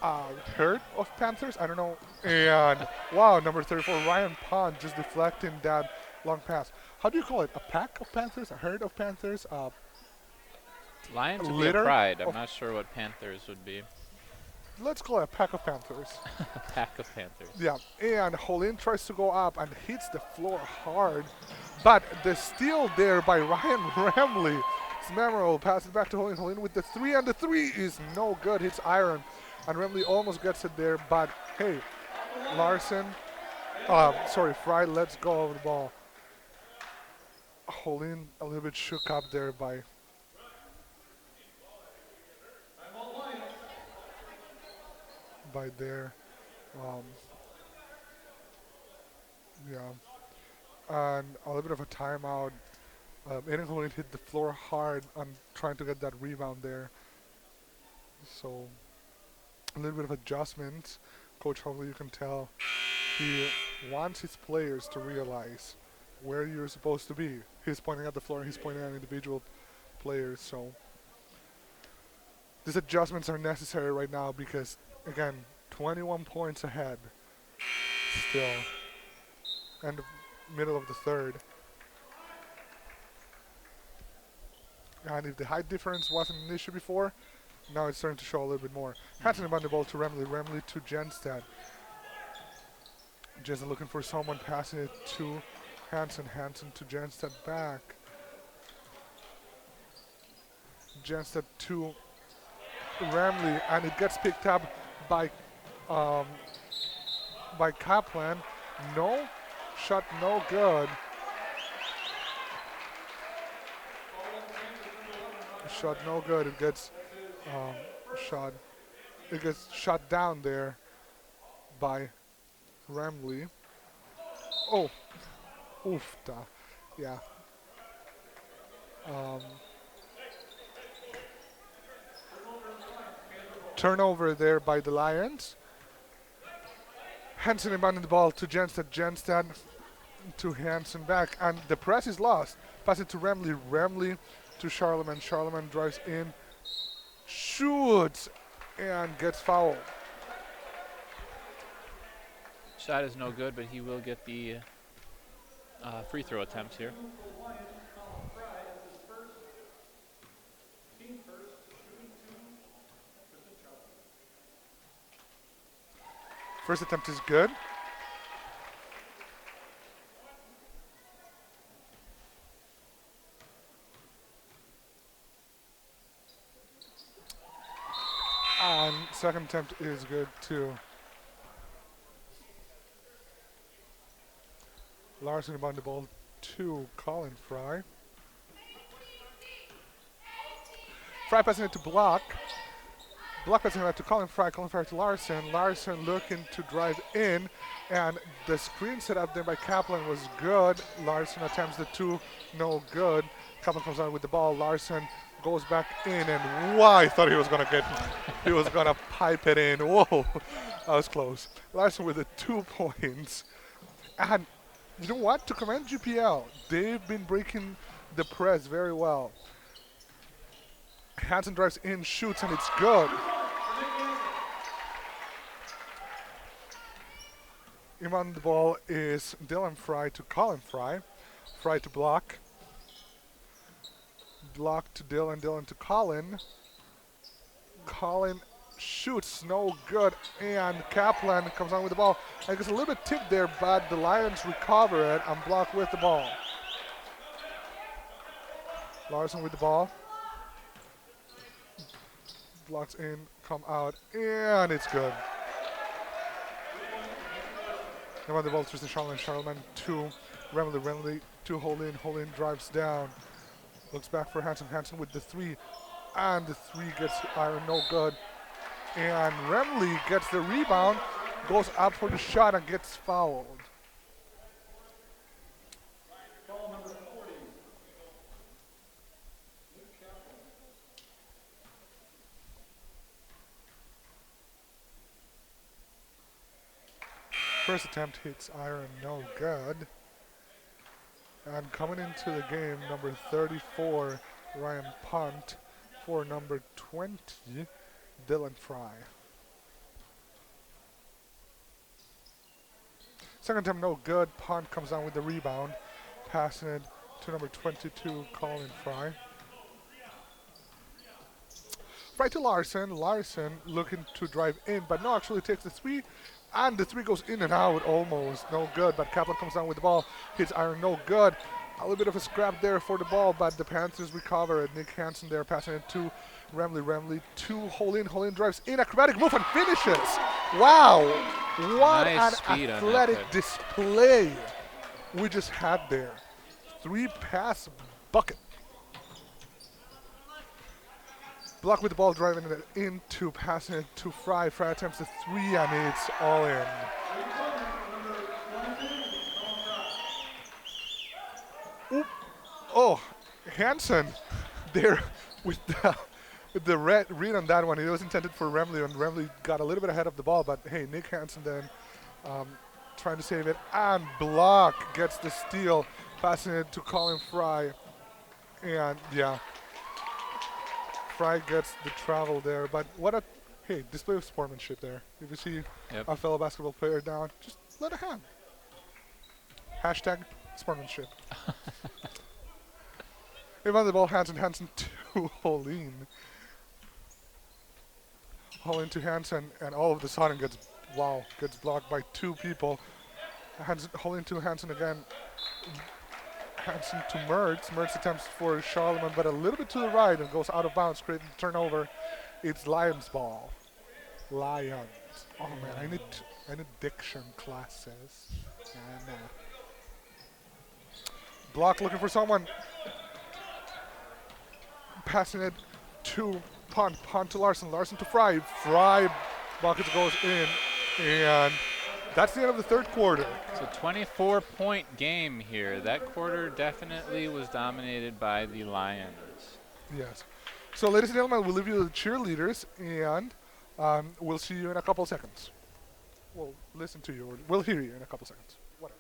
Hurt of Panthers. I don't know. And wow, number 34, Ryan Pond, just deflecting that long pass. How do you call it? A pack of Panthers? A herd of Panthers? Lions would be a pride. I'm not sure what Panthers would be. Let's call it a pack of Panthers. A pack of Panthers. Yeah, and Holin tries to go up and hits the floor hard. But the steal there by Ryan Ramley. It's memorable. Pass it back to Holin. Holin with the 3, and the 3 is no good. Hits iron. And Ramley almost gets it there, but hey, Fry lets go of the ball. Holin a little bit shook up there by there. And a little bit of a timeout. Aiden Holin hit the floor hard on trying to get that rebound there. So a little bit of adjustment. Coach, hopefully you can tell, he wants his players to realize where you're supposed to be. He's pointing at the floor, he's pointing at individual players. So these adjustments are necessary right now because, again, 21 points ahead still. And the middle of the third. And if the height difference wasn't an issue before, now it's starting to show a little bit more. Hansen about the ball to Remley. Remley to Jenstad. Jenstad looking for someone, passing it to Hansen. Hansen to Jenstad back. Jenstad to Remley, and it gets picked up by Kaplan. No shot, no good. Shot no good. It gets shot down there by Remley. Oh, oof, yeah. Turnover there by the Lions. Hansen abandoned the ball to Jenstad. Jenstad to Hansen back, and the press is lost. Pass it to Remley. Remley to Charlemagne. Charlemagne drives in, shoots, and gets fouled. Shot is no good, but he will get the free throw attempt here. First attempt is good. second attempt is good too. Larson about the ball to Colin Fry. Fry passing it to Block. Block passing it to Colin Fry to Larson. Larson looking to drive in, and the screen set up there by Kaplan was good. Larson attempts the two, no good. Kaplan comes out with the ball. Larson goes back in, and wow, I thought he was gonna pipe it in. Whoa, that was close. Larson with the 2 points, and you know what? To commend GPL, they've been breaking the press very well. Hansen drives in, shoots, and it's good. In on the ball is Dylan Fry to Colin Fry. Fry to Block. Block to Dylan, Dylan to Colin. Colin shoots, no good, and Kaplan comes on with the ball. I guess a little bit tipped there, but the Lions recover it and Block with the ball. Larson with the ball. Blocks in, come out, and it's good. Now on the ball, Tristan Charlemagne, Charlemagne to Remley, Remley to Holin, Holin drives down. Looks back for Hansen, Hansen with the three, and the three gets iron, no good. And Remley gets the rebound, goes up for the shot and gets fouled. First attempt hits iron, no good. And coming into the game, number 34, Ryan Punt, for number 20, Dylan Fry. Second attempt, no good. Punt comes down with the rebound, passing it to number 22, Colin Fry. Fry to Larson. Larson looking to drive in, but no, actually takes the three. And the three goes in and out almost. No good, but Kaplan comes down with the ball. Hits iron, no good. A little bit of a scrap there for the ball, but the Panthers recover it. Nick Hansen there passing it to Remley. Remley to Holin. Holin drives in, acrobatic move and finishes. Wow. What Nice an speed on that athletic play. display we just had there. 3-pass bucket. Block with the ball, driving it into, passing it to Fry. Fry attempts the three, and it's all in. Oop. Oh, Hansen there with the red read on that one. It was intended for Remley, and Remley got a little bit ahead of the ball, but hey, Nick Hansen then trying to save it, and Block gets the steal, passing it to Colin Fry, and yeah. Fry gets the travel there, but what a display of sportsmanship there. If you see a fellow basketball player down, just let a hand. Hashtag sportsmanship. Even the ball, Hansen to Holin. Holin to Hansen, and all of a sudden gets blocked by two people. Holin to Hansen again. Hansen to Mertz. Mertz attempts for Charlemagne, but a little bit to the right and goes out of bounds, creating turnover. It's Lions ball. Lions. Oh man, I need diction classes. And, Block looking for someone. Passing it to Punt. Punt to Larson. Larson to Fry. Fry bucket goes in, and that's the end of the third quarter. It's a 24-point game here. That quarter definitely was dominated by the Lions. Yes. So, ladies and gentlemen, we'll leave you with the cheerleaders, and we'll see you in a couple seconds. We'll listen to you, or we'll hear you in a couple seconds. Whatever.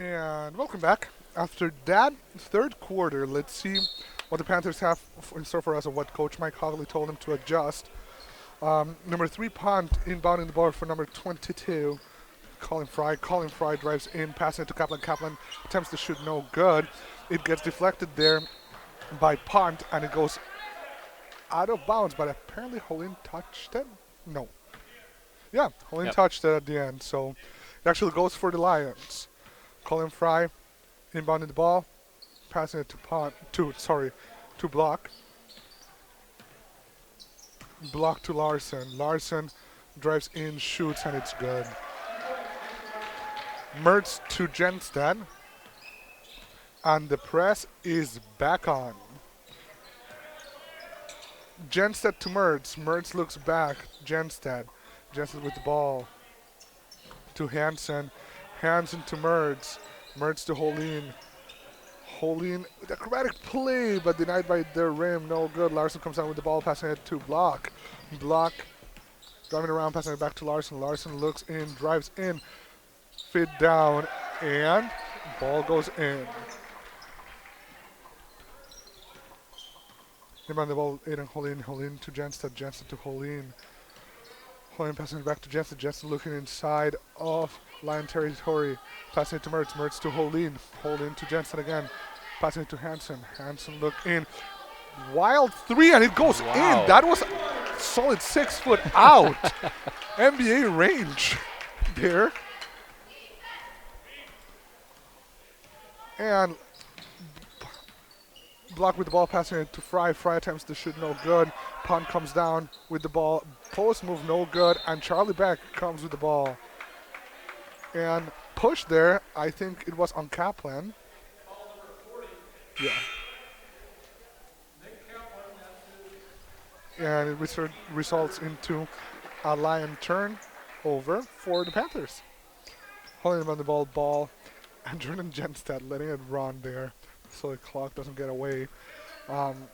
And welcome back. After that third quarter, let's see what the Panthers have in store for us and what Coach Mike Hogley told them to adjust. Number 3 punt inbounding the ball for number 22, Colin Fry. Colin Fry drives in, passing it to Kaplan. Kaplan attempts to shoot, no good. It gets deflected there by punt, and it goes out of bounds, but apparently Holin touched it? No. Yeah, Holin touched it at the end, so it actually goes for the Lions. Colin Fry inbounding the ball, passing it to Block. Block to Larson. Larson drives in, shoots, and it's good. Mertz to Genstad. And the press is back on. Genstad to Mertz. Mertz looks back. Genstad. Genstad with the ball. To Hansen. Hansen to Mertz. Mertz to Holin. Holin with acrobatic play, but denied by the rim. No good. Larson comes down with the ball, passing it to Block. Block driving around, passing it back to Larson. Larson looks in, drives in, fit down, and ball goes in. Inbound the ball, Aiden Holin. Holin to Genstad. Genstad to Holin. Holin passing it back to Genstad. Genstad looking inside of Lion territory. Passing it to Mertz. Mertz to Holin. Holin to Genstad again. Passing it to Hansen. Hansen look in. Wild 3, and it goes in. That was a solid 6 foot out. NBA range there. And Block with the ball, passing it to Fry. Fry attempts to shoot, no good. Punt comes down with the ball. Post move, no good. And Charlie Beck comes with the ball. And push there, I think it was on Kaplan. Yeah. And it results into a Lion turnover for the Panthers. Holding them on the ball, and Jordan Genstad letting it run there so the clock doesn't get away. Holding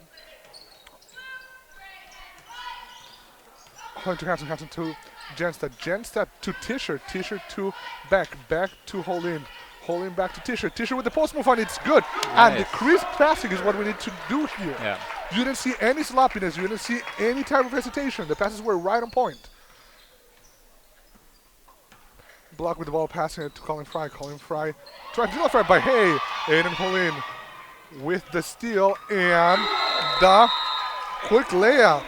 to Hansen to Genstad. Genstad to Tischer. Tischer to Beck. Beck to Holin. Holin back to Tischer. Tischer with the post move, and it's good. Nice. And the crisp passing is what we need to do here. Yeah. You didn't see any sloppiness. You didn't see any type of hesitation. The passes were right on point. Block with the ball, passing it to Colin Fry. Colin Fry trying to fry, but hey, Aiden Holin with the steal and the quick layup.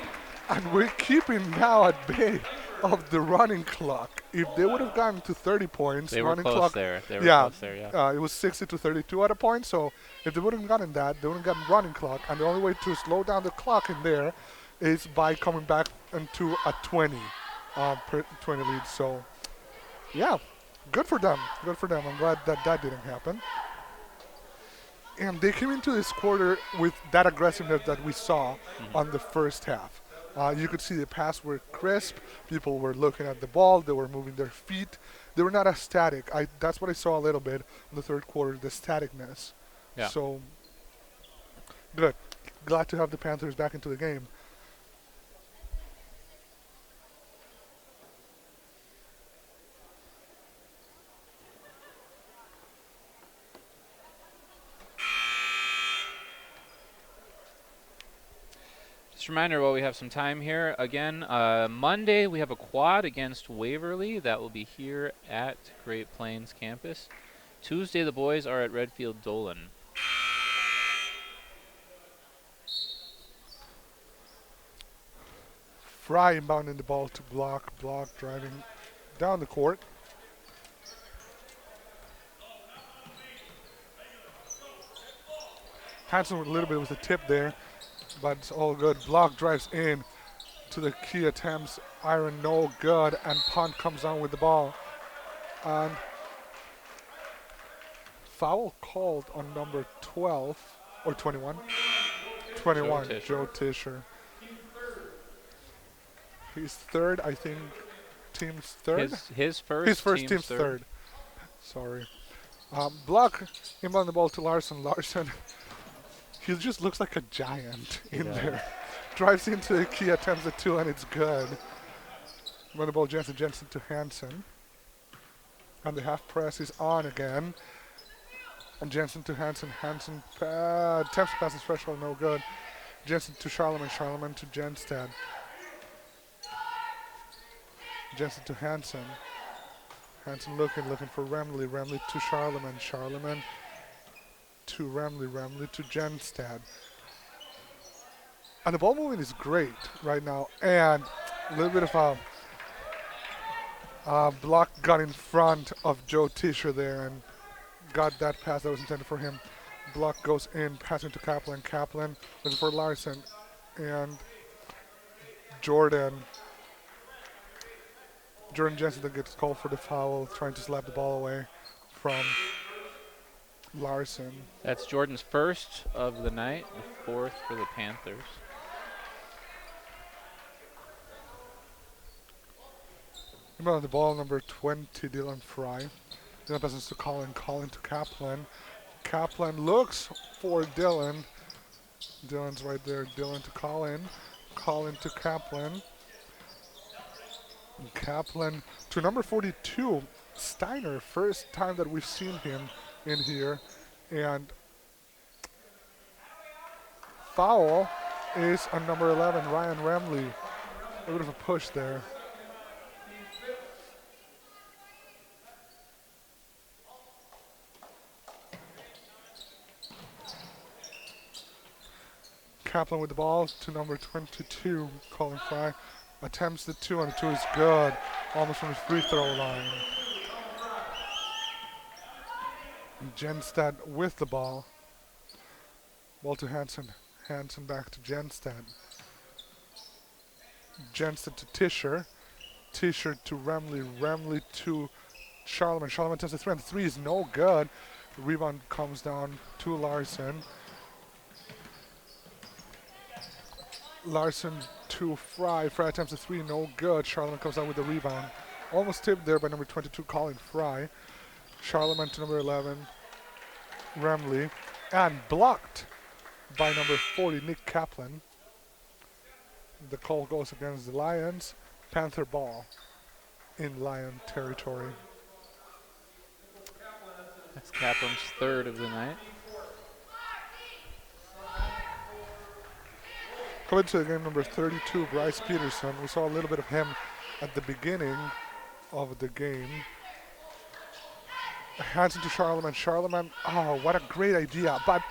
And we're keeping now at bay of the running clock. If they would have gotten to 30 points, they were running close clock, there. They were close there, yeah. It was 60 to 32 at a point. So if they wouldn't have gotten that, they wouldn't have gotten running clock. And the only way to slow down the clock in there is by coming back into a 20 lead. So yeah, good for them. Good for them. I'm glad that that didn't happen. And they came into this quarter with that aggressiveness that we saw on the first half. You could see the pass were crisp. People were looking at the ball. They were moving their feet. They were not as static. That's what I saw a little bit in the third quarter, the staticness. Yeah. So, good. Glad to have the Panthers back into the game. Just a reminder while we have some time here, again, Monday we have a quad against Waverly. That will be here at Great Plains campus. Tuesday the boys are at Redfield Dolan. Fry inbounding the ball to Block. Block driving down the court. Hansen with a little bit with a tip there, but it's all good. Block drives in to the key attempts. Iron no good, and Punt comes down with the ball. And foul called on number 12 or 21. 21, Joe Tischer. He's third, I think. Team's third. His first. Team's third. Sorry. Block inbound the ball to Larson. Larson. He just looks like a giant in there. Drives into the key, attempts a 2, and it's good. Run the ball, Jensen to Hansen. And the half press is on again. And Jensen to Hansen. Hansen attempts to pass his threshold, no good. Jensen to Charlemagne. Charlemagne to Jenstad. Jensen to Hansen. Hansen looking for Remley. Remley to Charlemagne. Charlemagne to Remley. Remley to Jenstad. And the ball movement is great right now. And a little bit of a block got in front of Joe Tischer there and got that pass that was intended for him. Block goes in, passing to Kaplan. Kaplan looking for Larson. And Jordan Jensen that gets called for the foul, trying to slap the ball away from Larson. That's Jordan's first of the night, the fourth for the Panthers. On the ball, number 20, Dylan Fry. Dylan passes to Colin. Colin to Kaplan. Kaplan looks for Dylan. Dylan's right there. Dylan to Colin. Colin to Kaplan. Kaplan to number 42, Steiner. First time that we've seen him in here. And foul is on number 11, Ryan Remley. A bit of a push there. Kaplan with the ball to number 22, Colin Fry. Attempts the 2, and the 2 is good. Almost from his free throw line. Jenstad with the ball. Ball to Hansen. Hansen back to Jenstad. Jenstad to Tischer. Tischer to Remley. Remley to Charlemagne. Charlemagne attempts the 3, and the 3 is no good. The rebound comes down to Larson. Larson to Fry. Fry attempts a 3, no good. Charlemagne comes out with the rebound. Almost tipped there by number 22, Colin Fry. Charlemagne to number 11, Remley. And blocked by number 40, Nick Kaplan. The call goes against the Lions. Panther ball in Lion territory. That's Kaplan's third of the night. Coming to the game, number 32, Bryce Peterson. We saw a little bit of him at the beginning of the game. Hansen to Charlemagne. Charlemagne, oh, what a great idea. But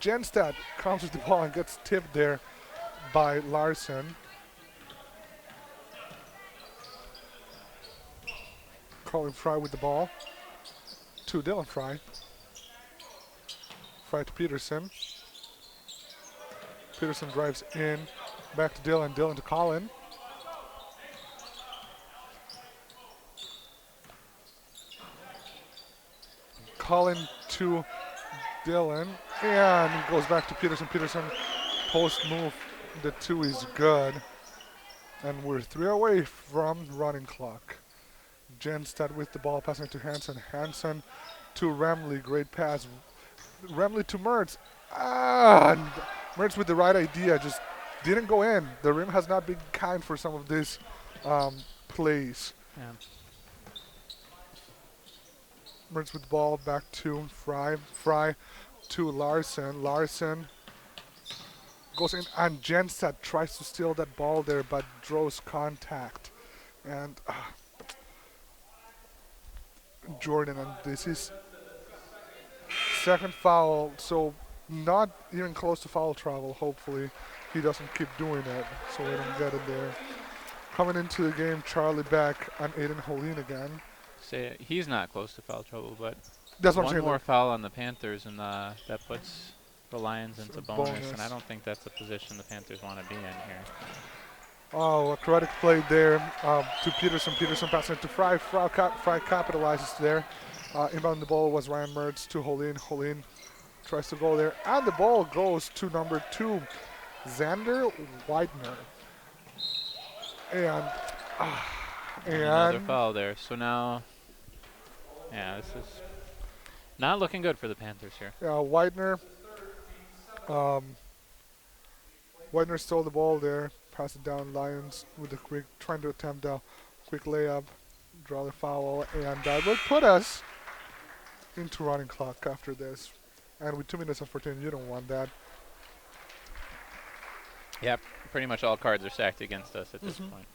Jenstad comes with the ball and gets tipped there by Larson. Colin Fry with the ball to Dylan Fry. Fry to Peterson. Peterson drives in, back to Dylan. Dylan to Colin. Colin to Dylan, and goes back to Peterson. Peterson post move. The 2 is good, and we're 3 away from running clock. Jenstad with the ball, passing to Hansen. Hansen to Remley. Great pass. Remley to Mertz. And Mertz with the right idea, just didn't go in. The rim has not been kind for some of these plays. Yeah. Mertz with the ball, back to Fry. Fry to Larson. Larson goes in, and Jenstad tries to steal that ball there, but draws contact. And Jordan, and this is second foul, so not even close to foul trouble. Hopefully he doesn't keep doing it, so we don't get it there. Coming into the game, Charlie Beck and Aiden Holin again. Say he's not close to foul trouble, but That's what I'm one saying. more foul on the Panthers, and that puts the Lions into bonus, bonus. and I don't think that's the position the Panthers want to be in here. Oh, a correct play there to Peterson. Peterson passing it to Fry. Fry capitalizes there. Inbound the ball was Ryan Mertz to Holin. Holin tries to go there, and the ball goes to number 2, Xander Widener. And Another foul there. So now, yeah, this is not looking good for the Panthers here. Widener. Widener stole the ball there. Pass it down. Lions with a quick, trying to attempt a quick layup, draw the foul, and that will put us into running clock after this. And with 2 minutes and 14, you don't want that. Yep, pretty much all cards are stacked against us at this point.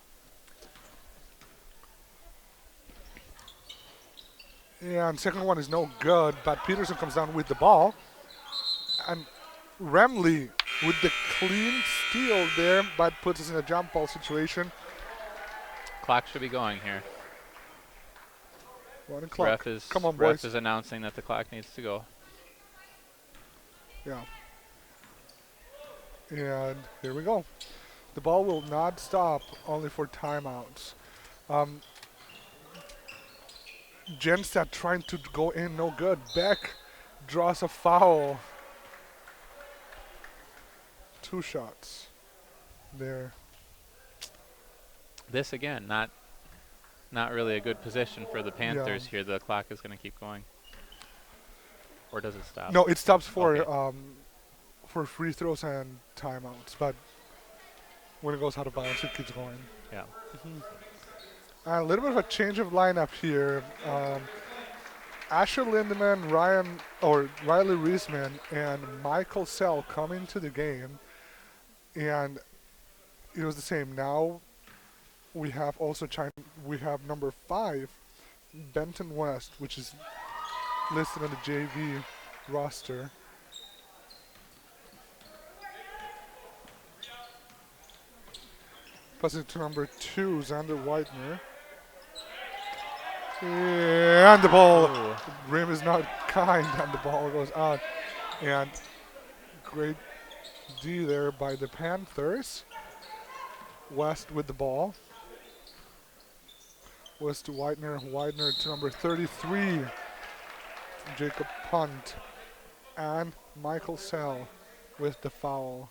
And second one is no good, but Peterson comes down with the ball. And Remley with the clean steal there, but puts us in a jump ball situation. Clock should be going here. Running clock. Ref is, Come on, ref boys. is announcing that the clock needs to go. Yeah. And here we go. The ball will not stop, only for timeouts. Genstad trying to go in, no good. Beck draws a foul. 2 shots there. This again, not really a good position for the Panthers here. The clock is going to keep going. Or does it stop? No, it stops for Okay. for free throws and timeouts, but when it goes out of bounds, it keeps going. Yeah. A little bit of a change of lineup here. Asher Lindemann, Riley Reisman, and Michael Sell come into the game, and it was the same. Now we have also we have number 5, Benton West, which is listed on the JV roster. Passing to number 2, Xander Widener. And the ball, rim is not kind, and the ball goes out. And great D there by the Panthers. West with the ball. West to Widener. Widener to number 33, Jacob Punt. And Michael Sell with the foul.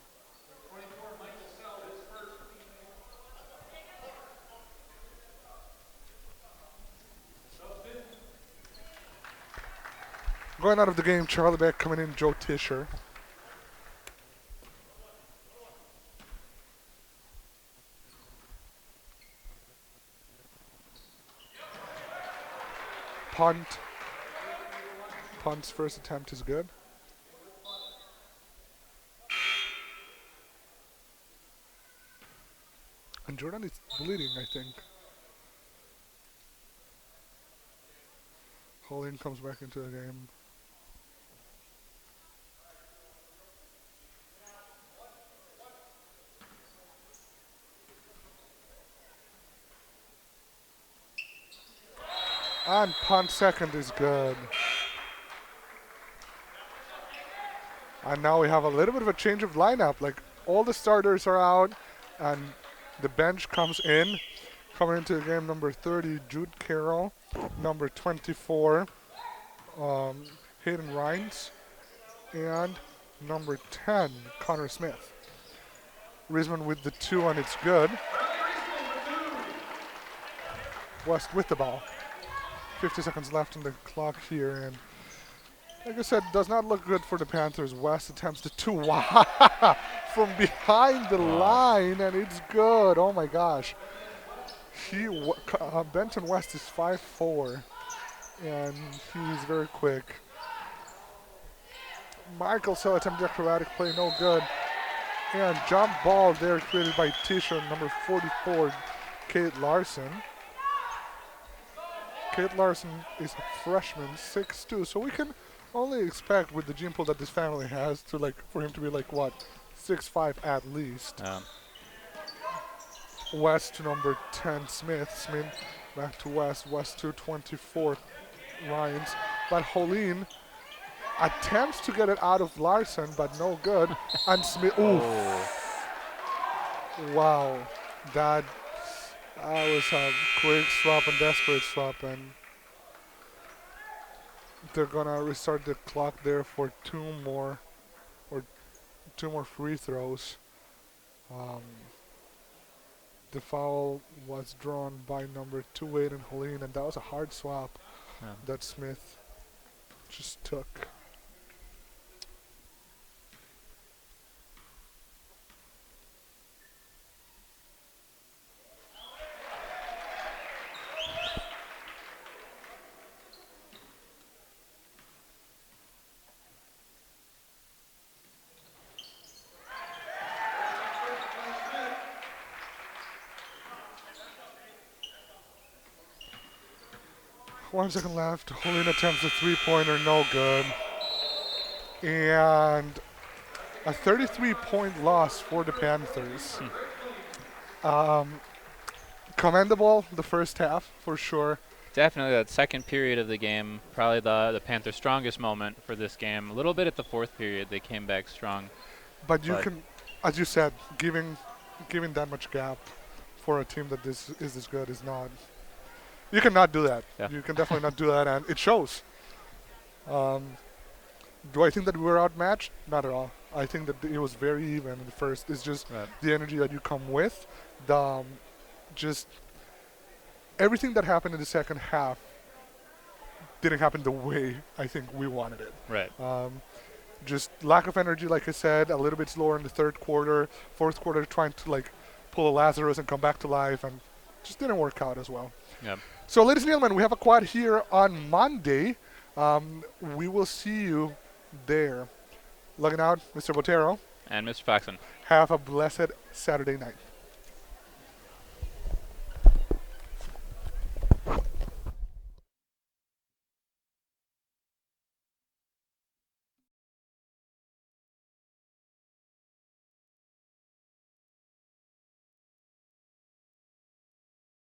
Going out of the game, Charlie Beck coming in, Joe Tischer. Punt. Punt's first attempt is good. And Jordan is bleeding, I think. Colleen comes back into the game. And punt second is good. And now we have a little bit of a change of lineup. Like, all the starters are out, and the bench comes in. Coming into the game, number 30, Jude Carroll. Number 24, Hayden Rhines. And number 10, Connor Smith. Risman with the 2, and it's good. West with the ball. 50 seconds left on the clock here, and like I said, does not look good for the Panthers. West attempts the 2 from behind the line, and it's good. Oh my gosh. Benton West is 5'4", and he's very quick. Michael Sell attempted acrobatic play, no good. And jump ball there created by Tisha, number 44, Kate Larson. Kate Larson is a freshman, 6'2", so we can only expect with the gene pool that this family has to for him to be 6'5" at least. West to number 10, Smith. Smith back to West. West to 24, Ryans. But Holleen attempts to get it out of Larson, but no good. And Smith, oof. Wow. That was a quick swap and desperate swap, and they're gonna restart the clock there for 2 more free throws. The foul was drawn by number 2, Aiden Holleen, and that was a hard swap that Smith just took. 1 second left. Jolene attempts a three-pointer, no good. And a 33-point loss for the Panthers. Commendable the first half, for sure. Definitely that second period of the game, probably the Panthers' strongest moment for this game. A little bit at the fourth period, they came back strong. But you can, as you said, giving that much gap for a team that is this good is not. You cannot do that. Yeah. You can definitely not do that, and it shows. Do I think that we were outmatched? Not at all. I think that it was very even in the first. It's just the energy that you come with, just everything that happened in the second half didn't happen the way I think we wanted it. Right. Just lack of energy, like I said, a little bit slower in the third quarter, fourth quarter trying to like pull a Lazarus and come back to life, and just didn't work out as well. Yeah. So, ladies and gentlemen, we have a quad here on Monday. We will see you there. Looking out, Mr. Botero. And Mr. Faxon. Have a blessed Saturday night.